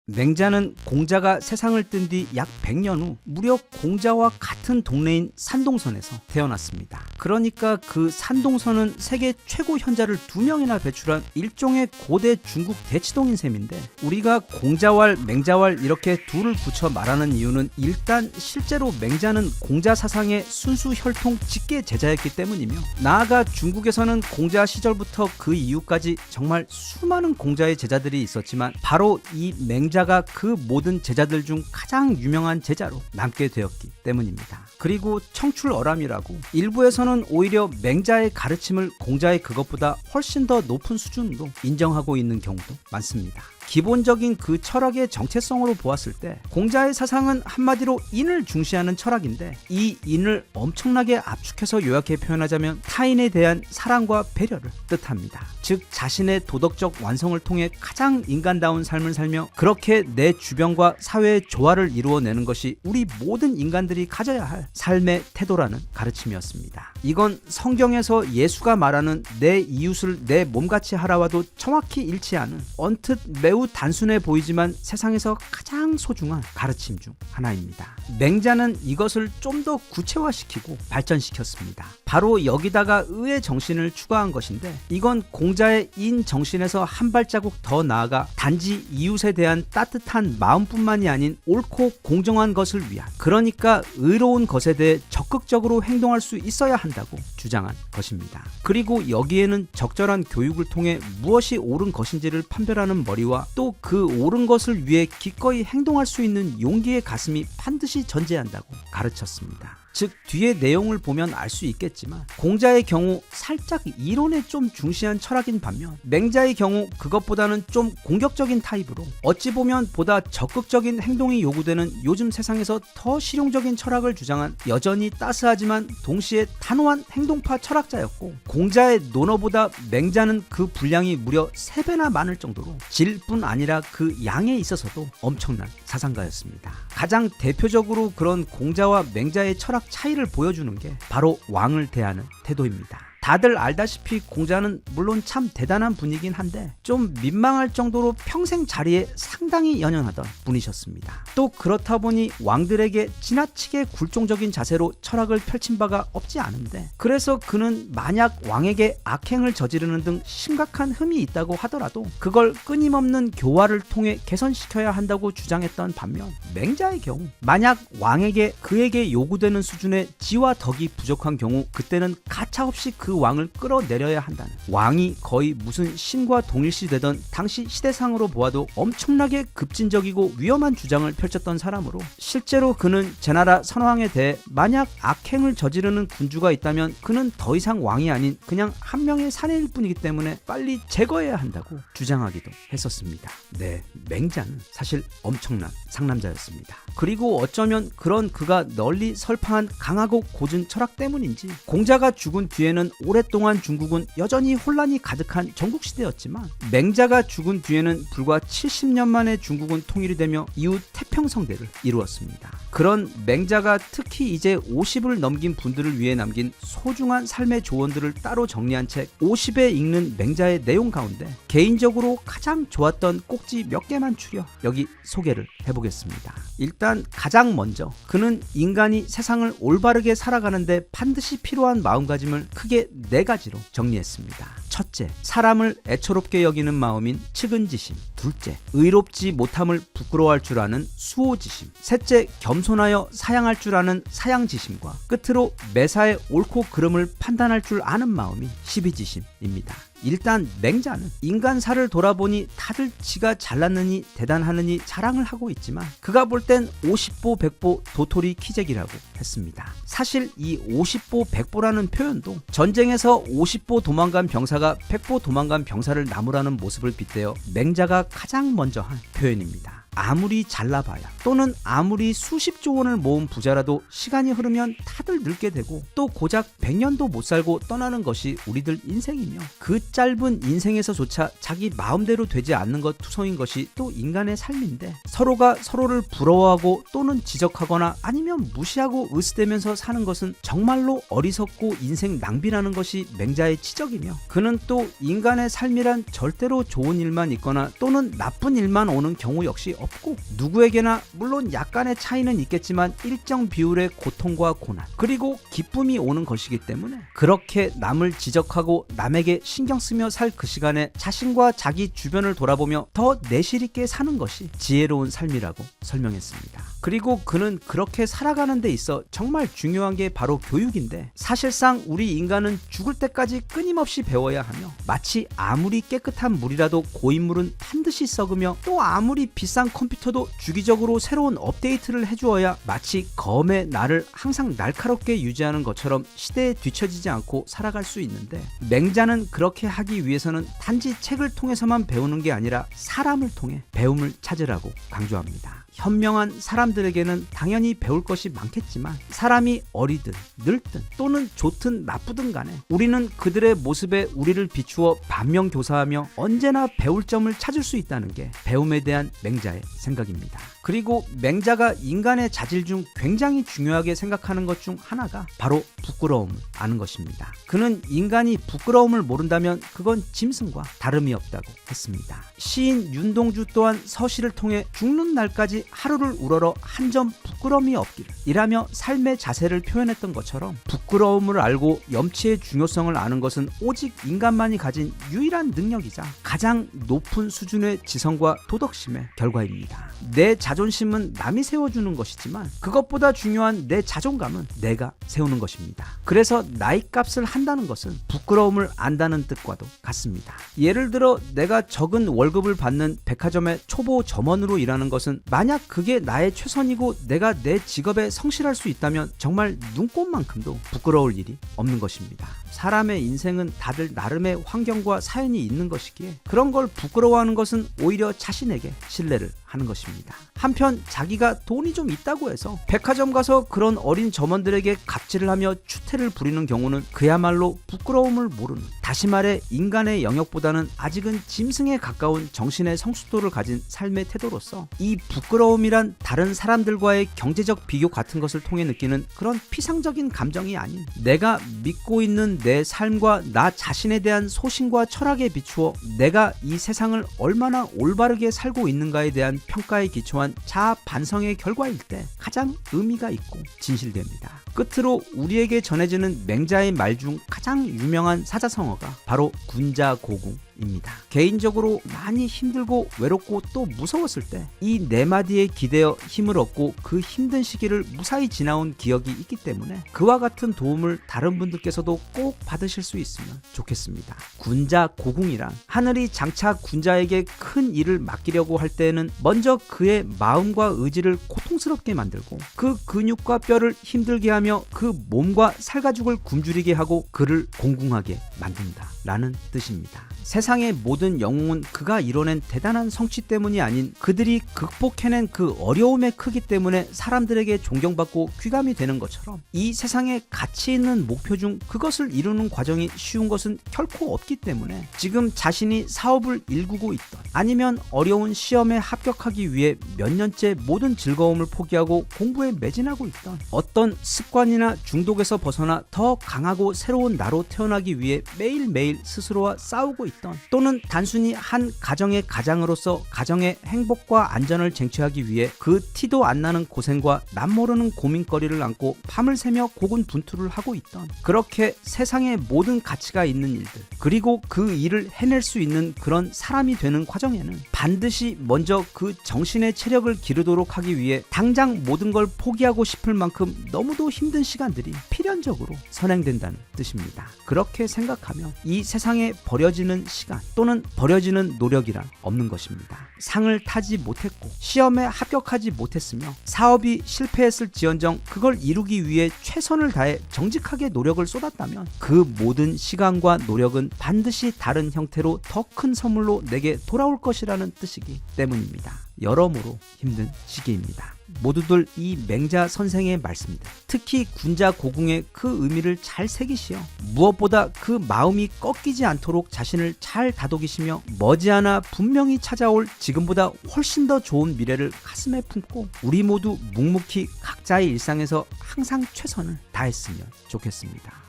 맹자는 공자가 세상을 뜬 뒤 약 100년 후 무려 공자와 같은 동네인 산동선에서 태어났습니다. 그러니까 그 산동선은 세계 최고 현자를 2명이나 배출한 일종의 고대 중국 대치동인 셈인데, 우리가 공자왈, 맹자왈 이렇게 둘을 붙여 말하는 이유는 일단 실제로 맹자는 공자 사상의 순수 혈통 직계 제자였기 때문이며, 나아가 중국에서는 공자 시절부터 그 이후까지 정말 수많은 공자의 제자들이 있었지만 바로 이 맹자가 그 모든 제자들 중 가장 유명한 제자로 남게 되었기 때문입니다. 그리고 청출어람이라고 일부에서는 오히려 맹자의 가르침을 공자의 그것보다 훨씬 더 높은 수준으로 인정하고 있는 경우도 많습니다. 기본적인 그 철학의 정체성으로 보았을 때 공자의 사상은 한마디로 인을 중시하는 철학인데, 이 인을 엄청나게 압축해서 요약해 표현하자면 타인에 대한 사랑과 배려를 뜻합니다. 즉 자신의 도덕적 완성을 통해 가장 인간다운 삶을 살며 그렇게 내 주변과 사회의 조화를 이루어내는 것이 우리 모든 인간들이 가져야 할 삶의 태도라는 가르침이었습니다. 이건 성경에서 예수가 말하는 내 이웃을 내 몸같이 하라와도 정확히 일치하는, 언뜻 매우 단순해 보이지만 세상에서 가장 소중한 가르침 중 하나입니다. 맹자는 이것을 좀 더 구체화시키고 발전시켰습니다. 바로 여기다가 의의 정신을 추가한 것인데, 이건 공자의 인 정신에서 한 발자국 더 나아가 단지 이웃에 대한 따뜻한 마음뿐만이 아닌 옳고 공정한 것을 위한, 그러니까 의로운 것에 대해 적극적으로 행동할 수 있어야 한다고 주장한 것입니다. 그리고 여기에는 적절한 교육을 통해 무엇이 옳은 것인지를 판별하는 머리와 또 그 옳은 것을 위해 기꺼이 행동할 수 있는 용기의 가슴이 반드시 존재한다고 가르쳤습니다. 즉 뒤의 내용을 보면 알 수 있겠지만 공자의 경우 살짝 이론에 좀 중시한 철학인 반면, 맹자의 경우 그것보다는 좀 공격적인 타입으로 어찌 보면 보다 적극적인 행동이 요구되는 요즘 세상에서 더 실용적인 철학을 주장한 여전히 따스하지만 동시에 단호한 행동파 철학자였고, 공자의 논어보다 맹자는 그 분량이 무려 3배나 많을 정도로 질뿐 아니라 그 양에 있어서도 엄청난 사상가였습니다. 가장 대표적으로 그런 공자와 맹자의 철학 차이를 보여주는 게 바로 왕을 대하는 태도입니다. 다들 알다시피 공자는 물론 참 대단한 분이긴 한데 좀 민망할 정도로 평생 자리에 상당히 연연하던 분이셨습니다. 또 그렇다 보니 왕들에게 지나치게 굴종적인 자세로 철학을 펼친 바가 없지 않은데, 그래서 그는 만약 왕에게 악행을 저지르는 등 심각한 흠이 있다고 하더라도 그걸 끊임없는 교화를 통해 개선시켜야 한다고 주장했던 반면, 맹자의 경우 만약 왕에게 그에게 요구되는 수준의 지와 덕이 부족한 경우 그때는 가차없이 그 왕을 끌어내려야 한다는, 왕이 거의 무슨 신과 동일시 되던 당시 시대상으로 보아도 엄청나게 급진적이고 위험한 주장을 펼쳤던 사람으로, 실제로 그는 제나라 선왕에 대해 만약 악행을 저지르는 군주가 있다면 그는 더 이상 왕이 아닌 그냥 한 명의 사내일 뿐이기 때문에 빨리 제거해야 한다고 주장하기도 했었습니다. 네, 맹자는 사실 엄청난 상남자였습니다. 그리고 어쩌면 그런 그가 널리 설파한 강하고 고진 철학 때문인지 공자가 죽은 뒤에는 오랫동안 중국은 여전히 혼란이 가득한 전국시대였지만, 맹자가 죽은 뒤에는 불과 70년 만에 중국은 통일이 되며 이후 태평성대를 이루었습니다. 그런 맹자가 특히 이제 50을 넘긴 분들을 위해 남긴 소중한 삶의 조언들을 따로 정리한 책 50에 읽는 맹자의 내용 가운데 개인적으로 가장 좋았던 꼭지 몇 개만 추려 여기 소개를 해보겠습니다. 일단 가장 먼저 그는 인간이 세상을 올바르게 살아가는데 반드시 필요한 마음가짐을 크게 4가지로 정리했습니다. 첫째, 사람을 애처롭게 여기는 마음인 측은지심. 둘째, 의롭지 못함을 부끄러워할 줄 아는 수호지심. 셋째, 겸손하여 사양할 줄 아는 사양지심과 끝으로 매사에 옳고 그름을 판단할 줄 아는 마음이 시비지심입니다. 일단 맹자는 인간사를 돌아보니 다들 지가 잘났느니 대단하느니 자랑을 하고 있지만 그가 볼 땐 50보 100보 도토리 키재기라고 했습니다. 사실 이 50보 100보라는 표현도 전쟁에서 50보 도망간 병사가 100보 도망간 병사를 나무라는 모습을 빗대어 맹자가 가장 먼저 한 표현입니다. 아무리 잘나봐야 또는 아무리 수십조 원을 모은 부자라도 시간이 흐르면 다들 늙게 되고 또 고작 100년도 못 살고 떠나는 것이 우리들 인생이며 그 짧은 인생에서조차 자기 마음대로 되지 않는 것 투성인 것이 또 인간의 삶인데 서로가 서로를 부러워하고 또는 지적하거나 아니면 무시하고 으스대면서 사는 것은 정말로 어리석고 인생 낭비라는 것이 맹자의 지적이며 그는 또 인간의 삶이란 절대로 좋은 일만 있거나 또는 나쁜 일만 오는 경우 역시 없고 누구에게나 물론 약간의 차이는 있겠지만 일정 비율의 고통과 고난 그리고 기쁨이 오는 것이기 때문에 그렇게 남을 지적하고 남에게 신경 쓰며 살 그 시간에 자신과 자기 주변을 돌아보며 더 내실 있게 사는 것이 지혜로운 삶이라고 설명했습니다. 그리고 그는 그렇게 살아가는 데 있어 정말 중요한 게 바로 교육인데 사실상 우리 인간은 죽을 때까지 끊임없이 배워야 하며 마치 아무리 깨끗한 물이라도 고인물은 반드시 썩으며 또 아무리 비싼 컴퓨터도 주기적으로 새로운 업데이트를 해주어야 마치 검의 날을 항상 날카롭게 유지하는 것처럼 시대에 뒤처지지 않고 살아갈 수 있는데 맹자는 그렇게 하기 위해서는 단지 책을 통해서만 배우는 게 아니라 사람을 통해 배움을 찾으라고 강조합니다. 현명한 사람들에게는 당연히 배울 것이 많겠지만 사람이 어리든 늙든 또는 좋든 나쁘든 간에 우리는 그들의 모습에 우리를 비추어 반면교사하며 언제나 배울 점을 찾을 수 있다는 게 배움에 대한 맹자의 생각입니다. 그리고 맹자가 인간의 자질 중 굉장히 중요하게 생각하는 것 중 하나가 바로 부끄러움을 아는 것입니다. 그는 인간이 부끄러움을 모른다면 그건 짐승과 다름이 없다고 했습니다. 시인 윤동주 또한 서시를 통해 죽는 날까지 하루를 우러러 한 점 부끄러움이 없기를 이라며 삶의 자세를 표현했던 것처럼 부끄러움을 알고 염치의 중요성을 아는 것은 오직 인간만이 가진 유일한 능력이자 가장 높은 수준의 지성과 도덕심의 결과입니다. 내 자존심은 남이 세워주는 것이지만 그것보다 중요한 내 자존감은 내가 세우는 것입니다. 그래서 나이값을 한다는 것은 부끄러움을 안다는 뜻과도 같습니다. 예를 들어 내가 적은 월급을 받는 백화점의 초보 점원으로 일하는 것은 만약 그게 나의 최선이고 내가 내 직업에 성실할 수 있다면 정말 눈꼽만큼도 부끄러울 일이 없는 것입니다. 사람의 인생은 다들 나름의 환경과 사연이 있는 것이기에 그런 걸 부끄러워하는 것은 오히려 자신에게 신뢰를 하는 것입니다. 한편 자기가 돈이 좀 있다고 해서 백화점 가서 그런 어린 점원들에게 갑질을 하며 추태를 부리는 경우는 그야말로 부끄러움을 모르는, 다시 말해 인간의 영역보다는 아직은 짐승에 가까운 정신의 성숙도를 가진 삶의 태도로서 이 부끄러움이란 다른 사람들과의 경제적 비교 같은 것을 통해 느끼는 그런 피상적인 감정이 아닌 내가 믿고 있는 내 삶과 나 자신에 대한 소신과 철학에 비추어 내가 이 세상을 얼마나 올바르게 살고 있는가에 대한 평가에 기초한 자아 반성의 결과일 때 가장 의미가 있고 진실됩니다. 끝으로 우리에게 전해지는 맹자의 말 중 가장 유명한 사자성어가 바로 군자고궁입니다. 개인적으로 많이 힘들고 외롭고 또 무서웠을 때 이 네 마디에 기대어 힘을 얻고 그 힘든 시기를 무사히 지나온 기억이 있기 때문에 그와 같은 도움을 다른 분들께서도 꼭 받으실 수 있으면 좋겠습니다. 군자고궁이란 하늘이 장차 군자에게 큰 일을 맡기려고 할 때에는 먼저 그의 마음과 의지를 고통스럽게 만들고 그 근육과 뼈를 힘들게 하며 그 몸과 살가죽을 굶주리게 하고 그를 공궁하게 만든다 라는 뜻입니다. 세상의 모든 영웅은 그가 이뤄낸 대단한 성취 때문이 아닌 그들이 극복해낸 그 어려움의 크기 때문에 사람들에게 존경받고 귀감이 되는 것처럼 이 세상에 가치 있는 목표 중 그것을 이루는 과정이 쉬운 것은 결코 없기 때문에 지금 자신이 사업을 일구고 있던 아니면 어려운 시험에 합격하기 위해 몇 년째 모든 즐거움을 포기하고 공부에 매진하고 있던 어떤 습관이나 중독에서 벗어나 더 강하고 새로운 나로 태어나기 위해 매일매일 스스로와 싸우고 있던 또는 단순히 한 가정의 가장으로서 가정의 행복과 안전을 쟁취하기 위해 그 티도 안 나는 고생과 남모르는 고민거리를 안고 밤을 새며 고군분투를 하고 있던, 그렇게 세상에 모든 가치가 있는 일들, 그리고 그 일을 해낼 수 있는 그런 사람이 되는 과정에는 반드시 먼저 그 정신의 체력을 기르도록 하기 위해 당장 모든 걸 포기하고 싶을 만큼 너무도 힘든 시간들이 필연적으로 선행된다는 뜻입니다. 그렇게 생각하며 이 세상에 버려지는 시간 또는 버려지는 노력이란 없는 것입니다. 상을 타지 못했고 시험에 합격하지 못했으며 사업이 실패했을지언정 그걸 이루기 위해 최선을 다해 정직하게 노력을 쏟았다면 그 모든 시간과 노력은 반드시 다른 형태로 더 큰 선물로 내게 돌아올 것이라는 뜻이기 때문입니다. 여러모로 힘든 시기입니다. 모두들 이 맹자 선생의 말씀들, 특히 군자 고궁의 그 의미를 잘 새기시어 무엇보다 그 마음이 꺾이지 않도록 자신을 잘 다독이시며 머지않아 분명히 찾아올 지금보다 훨씬 더 좋은 미래를 가슴에 품고 우리 모두 묵묵히 각자의 일상에서 항상 최선을 다했으면 좋겠습니다.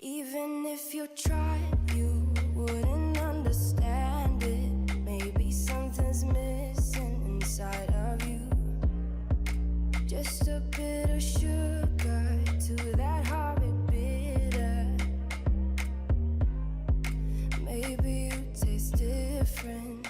Even if you tried, you wouldn't understand it. Maybe something's missing inside of you. Just a bit of sugar to that horrid bitter. Maybe you taste different.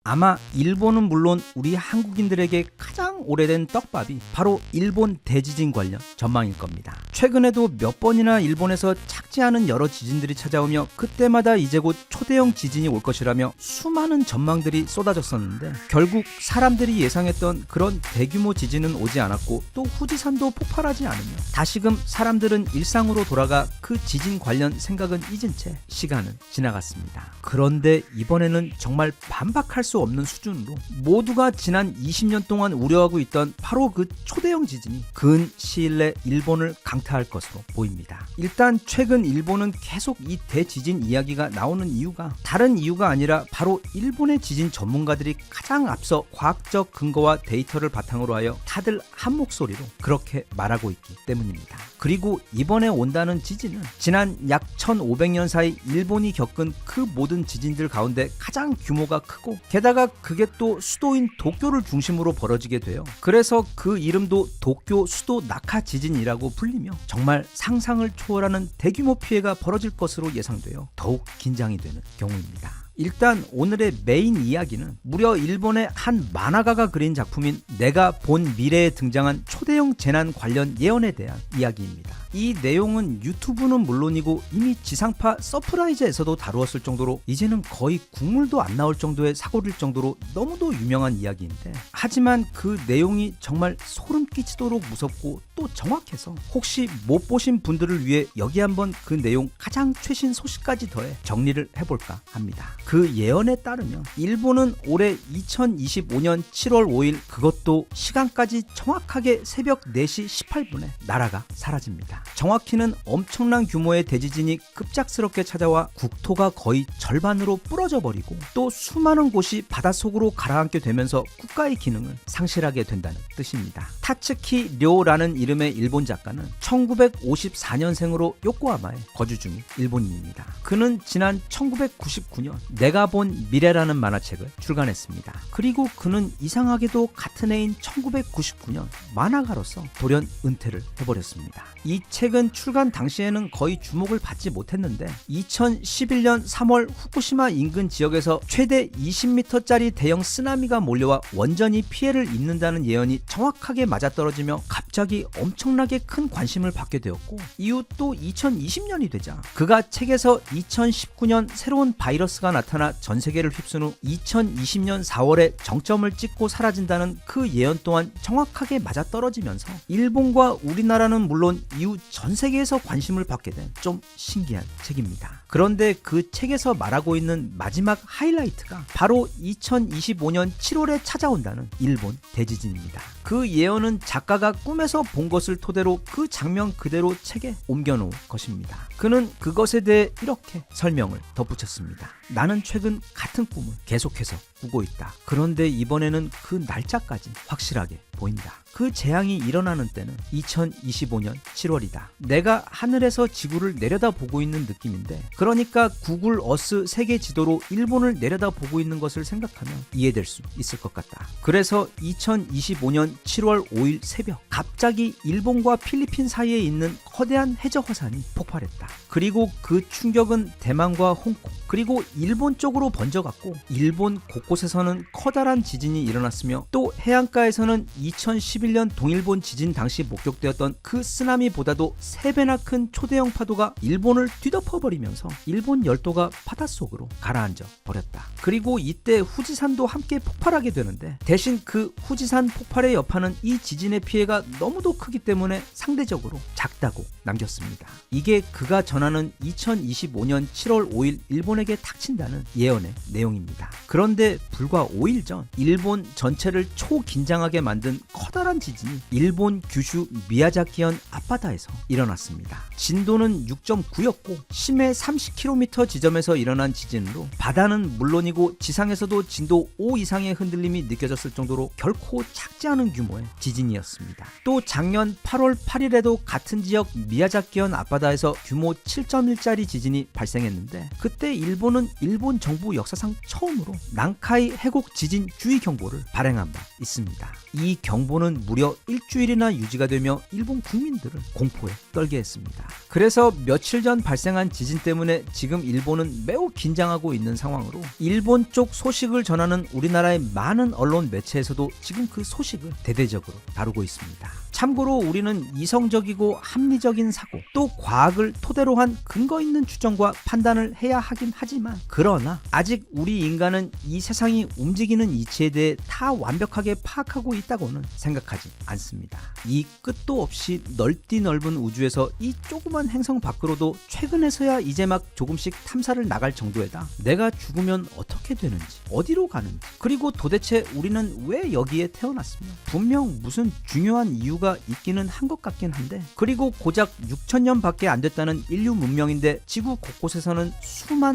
아마 일본은 물론 우리 한국인들에게 가장 오래된 떡밥이 바로 일본 대지진 관련 전망일 겁니다. 최근에도 몇 번이나 일본에서 작지 않은 여러 지진들이 찾아오며 그때마다 이제 곧 초대형 지진이 올 것이라며 수많은 전망들이 쏟아졌었는데 결국 사람들이 예상했던 그런 대규모 지진은 오지 않았고 또 후지산도 폭발하지 않으며 다시금 사람들은 일상으로 돌아가 그 지진 관련 생각은 잊은 채 시간은 지나갔습니다. 그런데 이번에는 정말 반박할 수 없는 수준으로 모두가 지난 20년 동안 우려하고 있던 바로 그 초대형 지진이 근 시일 내 일본을 강타할 것으로 보입니다. 일단 최근 일본은 계속 이 대지진 이야기가 나오는 이유가 다른 이유가 아니라 바로 일본의 지진 전문가들이 가장 앞서 과학적 근거와 데이터를 바탕으로 하여 다들 한 목소리로 그렇게 말하고 있기 때문입니다. 그리고 이번에 온다는 지진은 지난 약 1500년 사이 일본이 겪은 그 모든 지진들 가운데 가장 규모가 크고 게다가 그게 또 수도인 도쿄를 중심으로 벌어지게 돼요. 그래서 그 이름도 도쿄 수도 낙하 지진이라고 불리며 정말 상상을 초월하는 대규모 피해가 벌어질 것으로 예상되어 더욱 긴장이 되는 경우입니다. 일단 오늘의 메인 이야기는 무려 일본의 한 만화가가 그린 작품인 내가 본 미래에 등장한 초대형 재난 관련 예언에 대한 이야기입니다. 이 내용은 유튜브는 물론이고 이미 지상파 서프라이즈에서도 다루었을 정도로 이제는 거의 국물도 안 나올 정도의 사고일 정도로 너무도 유명한 이야기인데, 하지만 그 내용이 정말 소름 끼치도록 무섭고 또 정확해서 혹시 못 보신 분들을 위해 여기 한번 그 내용 가장 최신 소식까지 더해 정리를 해볼까 합니다. 그 예언에 따르면 일본은 올해 2025년 7월 5일 그것도 시간까지 정확하게 새벽 4시 18분에 나라가 사라집니다. 정확히는 엄청난 규모의 대지진이 급작스럽게 찾아와 국토가 거의 절반으로 부러져 버리고 또 수많은 곳이 바닷속으로 가라앉게 되면서 국가의 기능을 상실하게 된다는 뜻입니다. 타츠키 료라는 이름의 일본 작가는 1954년생으로 요코하마에 거주 중인 일본인입니다. 그는 지난 1999년 내가 본 미래라는 만화책을 출간했습니다. 그리고 그는 이상하게도 같은 해인 1999년 만화가로서 돌연 은퇴를 해버렸습니다. 이 책은 출간 당시에는 거의 주목을 받지 못했는데 2011년 3월 후쿠시마 인근 지역에서 최대 20m짜리 대형 쓰나미가 몰려와 원전이 피해를 입는다는 예언이 정확하게 맞아떨어지며 갑자기 엄청나게 큰 관심을 받게 되었고, 이후 또 2020년이 되자 그가 책에서 2019년 새로운 바이러스가 나타나 전 세계를 휩쓴 후 2020년 4월에 정점을 찍고 사라진다는 그 예언 또한 정확하게 맞아떨어지면서 일본과 우리나라는 물론 이후 전 세계에서 관심을 받게 된 좀 신기한 책입니다. 그런데 그 책에서 말하고 있는 마지막 하이라이트가 바로 2025년 7월에 찾아온다는 일본 대지진입니다. 그 예언은 작가가 꿈에서 본 것을 토대로 그 장면 그대로 책에 옮겨놓은 것입니다. 그는 그것에 대해 이렇게 설명을 덧붙였습니다. 나는 최근 같은 꿈을 계속해서 꾸고 있다. 그런데 이번에는 그 날짜까지 확실하게 보인다. 그 재앙이 일어나는 때는 2025년 7월이다. 내가 하늘에서 지구를 내려다보고 있는 느낌인데, 그러니까 구글 어스 세계 지도로 일본을 내려다보고 있는 것을 생각하면 이해될 수 있을 것 같다. 그래서 2025년 7월 5일 새벽 갑자기 일본과 필리핀 사이에 있는 거대한 해저 화산이 폭발했다. 그리고 그 충격은 대만과 홍콩 그리고 일본 쪽으로 번져갔고, 일본 곳곳에서는 커다란 지진이 일어났으며 또 해안가에서는 2011년 동일본 지진 당시 목격되었던 그 쓰나미보다도 3배나 큰 초대형 파도가 일본을 뒤덮어버리면서 일본 열도가 바닷속으로 가라앉아 버렸다. 그리고 이때 후지산도 함께 폭발하게 되는데, 대신 그 후지산 폭발의 여파는 이 지진의 피해가 너무도 크기 때문에 상대적으로 작다고 남겼습니다. 이게 그가 전하는 2025년 7월 5일 일본에게 닥친다는 예언의 내용입니다. 그런데 불과 5일 전 일본 전체를 초긴장하게 만든 커다란 지진이 일본 규슈 미야자키현 앞바다에서 일어났습니다. 진도는 6.9였고 심해 30km 지점에서 일어난 지진으로 바다는 물론이고 지상에서도 진도 5 이상의 흔들림이 느껴졌을 정도로 결코 작지 않은 규모의 지진이었습니다. 또 작년 8월 8일에도 같은 지역 미야자키현 앞바다에서 규모 7.1짜리 지진이 발생했는데, 그때 일본은 일본 정부 역사상 처음으로 난카이 해곡 지진 주의 경보를 발행한 바 있습니다. 이 경보는 무려 일주일이나 유지가 되며 일본 국민들을 공포에 떨게 했습니다. 그래서 며칠 전 발생한 지진 때문에 지금 일본은 매우 긴장하고 있는 상황으로 일본 쪽 소식을 전하는 우리나라의 많은 언론 매체에서도 지금 그 소식을 대대적으로 다루고 있습니다. 참고로 우리는 이성적이고 합리적인 사고, 또 과학을 토대로 한 근거 있는 추정과 판단을 해야 하긴 하지만, 그러나 아직 우리 인간은 이 세상이 움직이는 이치에 대해 다 완벽하게 파악하고 있다고는 생각하지 않습니다. 이 끝도 없이 넓디 넓은 우주에서 이 조그만 행성 밖으로도 최근에서야 이제 막 조금씩 탐사를 나갈 정도에다 내가 죽으면 어떻게 되는지, 어디로 가는지, 그리고 도대체 우리는 왜 여기에 태어났으며 분명 무슨 중요한 이유가 있기는 한 것 같긴 한데, 그리고 고작 6,000년 밖에 안 됐다는 인류 문명인데 지구 곳곳에서는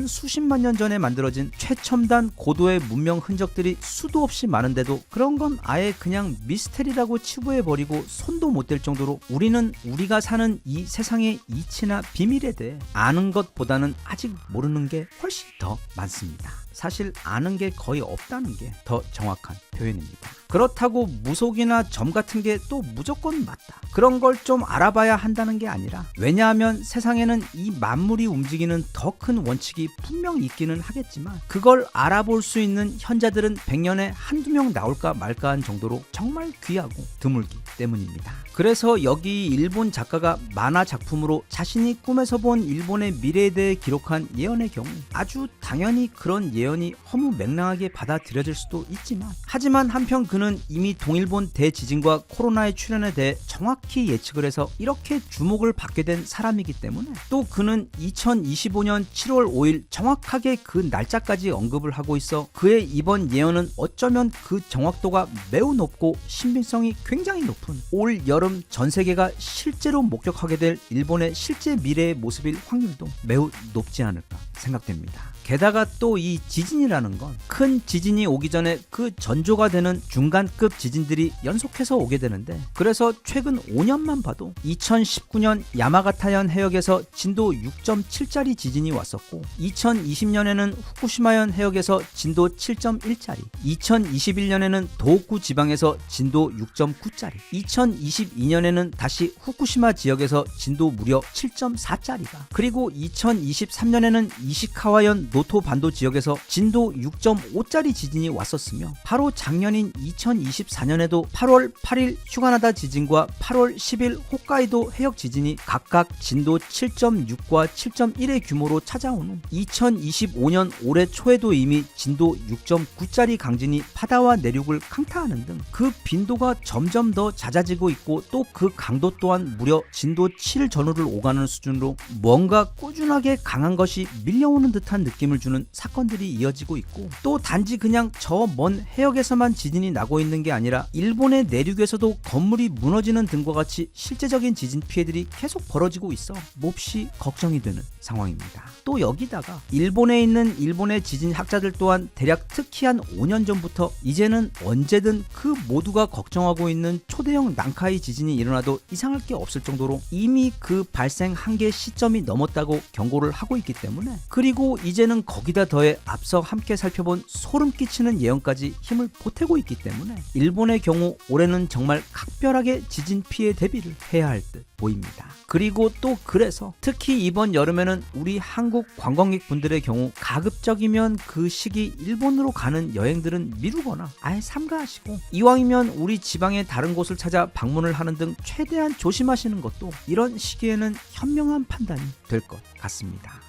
수십만 년 전에 만들어진 최첨단 고도의 문명 흔적들이 수도 없이 많은데도 그런 건 아예 그냥 미스테리라고 치부해버리고 손도 못 댈 정도로 우리는 우리가 사는 이 세상의 이치나 비밀에 대해 아는 것보다는 아직 모르는 게 훨씬 더 많습니다. 사실 아는 게 거의 없다는 게 더 정확한 표현입니다. 그렇다고 무속이나 점 같은 게 또 무조건 맞다, 그런 걸 좀 알아봐야 한다는 게 아니라, 왜냐하면 세상에는 이 만물이 움직이는 더 큰 원칙이 분명 있기는 하겠지만 그걸 알아볼 수 있는 현자들은 100년에 한두 명 나올까 말까한 정도로 정말 귀하고 드물기 때문입니다. 그래서 여기 일본 작가가 만화 작품으로 자신이 꿈에서 본 일본의 미래에 대해 기록한 예언의 경우 아주 당연히 그런 예언이 허무맹랑하게 받아들여질 수도 있지만, 하지만 한편 그는 이미 동일본 대지진과 코로나의 출현에 대해 정확히 예측을 해서 이렇게 주목을 받게 된 사람이기 때문에, 또 그는 2025년 7월 5일 정확하게 그 날짜까지 언급을 하고 있어 그의 이번 예언은 어쩌면 그 정확도가 매우 높고 신빙성이 굉장히 높은 올 여름 전 세계가 실제로 목격하게 될 일본의 실제 미래의 모습일 확률도 매우 높지 않을까 생각됩니다. 게다가 또 이 지진이라는 건 큰 지진이 오기 전에 그 전조가 되는 중간급 지진들이 연속해서 오게 되는데, 그래서 최근 5년만 봐도 2019년 야마가타현 해역에서 진도 6.7짜리 지진이 왔었고, 2020년에는 후쿠시마현 해역에서 진도 7.1짜리, 2021년에는 도호쿠 지방에서 진도 6.9짜리, 2022년에는 다시 후쿠시마 지역에서 진도 무려 7.4짜리가, 그리고 2023년에는 이시카와현 노토 반도 지역에서 진도 6.5짜리 지진이 왔었으며 바로 작년인 2024년에도 8월 8일 휴가나다 지진과 8월 10일 홋카이도 해역 지진이 각각 진도 7.6과 7.1의 규모로 찾아온 후 2025년 올해 초에도 이미 진도 6.9짜리 강진이 바다와 내륙을 강타하는 등 그 빈도가 점점 더 잦아지고 있고 또 그 강도 또한 무려 진도 7 전후를 오가는 수준으로 뭔가 꾸준하게 강한 것이 밀려오는 듯한 느낌을 주는 사건들이 이어지고 있고 또 단지 그냥 저 먼 해역에서만 지진이 나고 있는 게 아니라 일본의 내륙에서도 건물이 무너지는 등과 같이 실제적인 지진 피해들이 계속 벌어지고 있어 몹시 걱정이 되는 상황입니다. 또 여기다가 일본에 있는 일본의 지진 학자들 또한 대략 특히 한 5년 전부터 이제는 언제든 그 모두가 걱정하고 있는 초대형 난카이 지진이 일어나도 이상할 게 없을 정도로 이미 그 발생 한계 시점이 넘었다고 경고를 하고 있기 때문에 그리고 이제는 거기다 더해 앞서 함께 살펴본 소름 끼치는 예언까지 힘을 보태고 있기 때문에 일본의 경우 올해는 정말 각별하게 지진 피해 대비를 해야 할 듯 보입니다. 그리고 또 그래서 특히 이번 여름에는 우리 한국 관광객분들의 경우 가급적이면 그 시기 일본으로 가는 여행들은 미루거나 아예 삼가하시고 이왕이면 우리 지방의 다른 곳을 찾아 방문을 하는 등 최대한 조심하시는 것도 이런 시기에는 현명한 판단이 될 것 같습니다.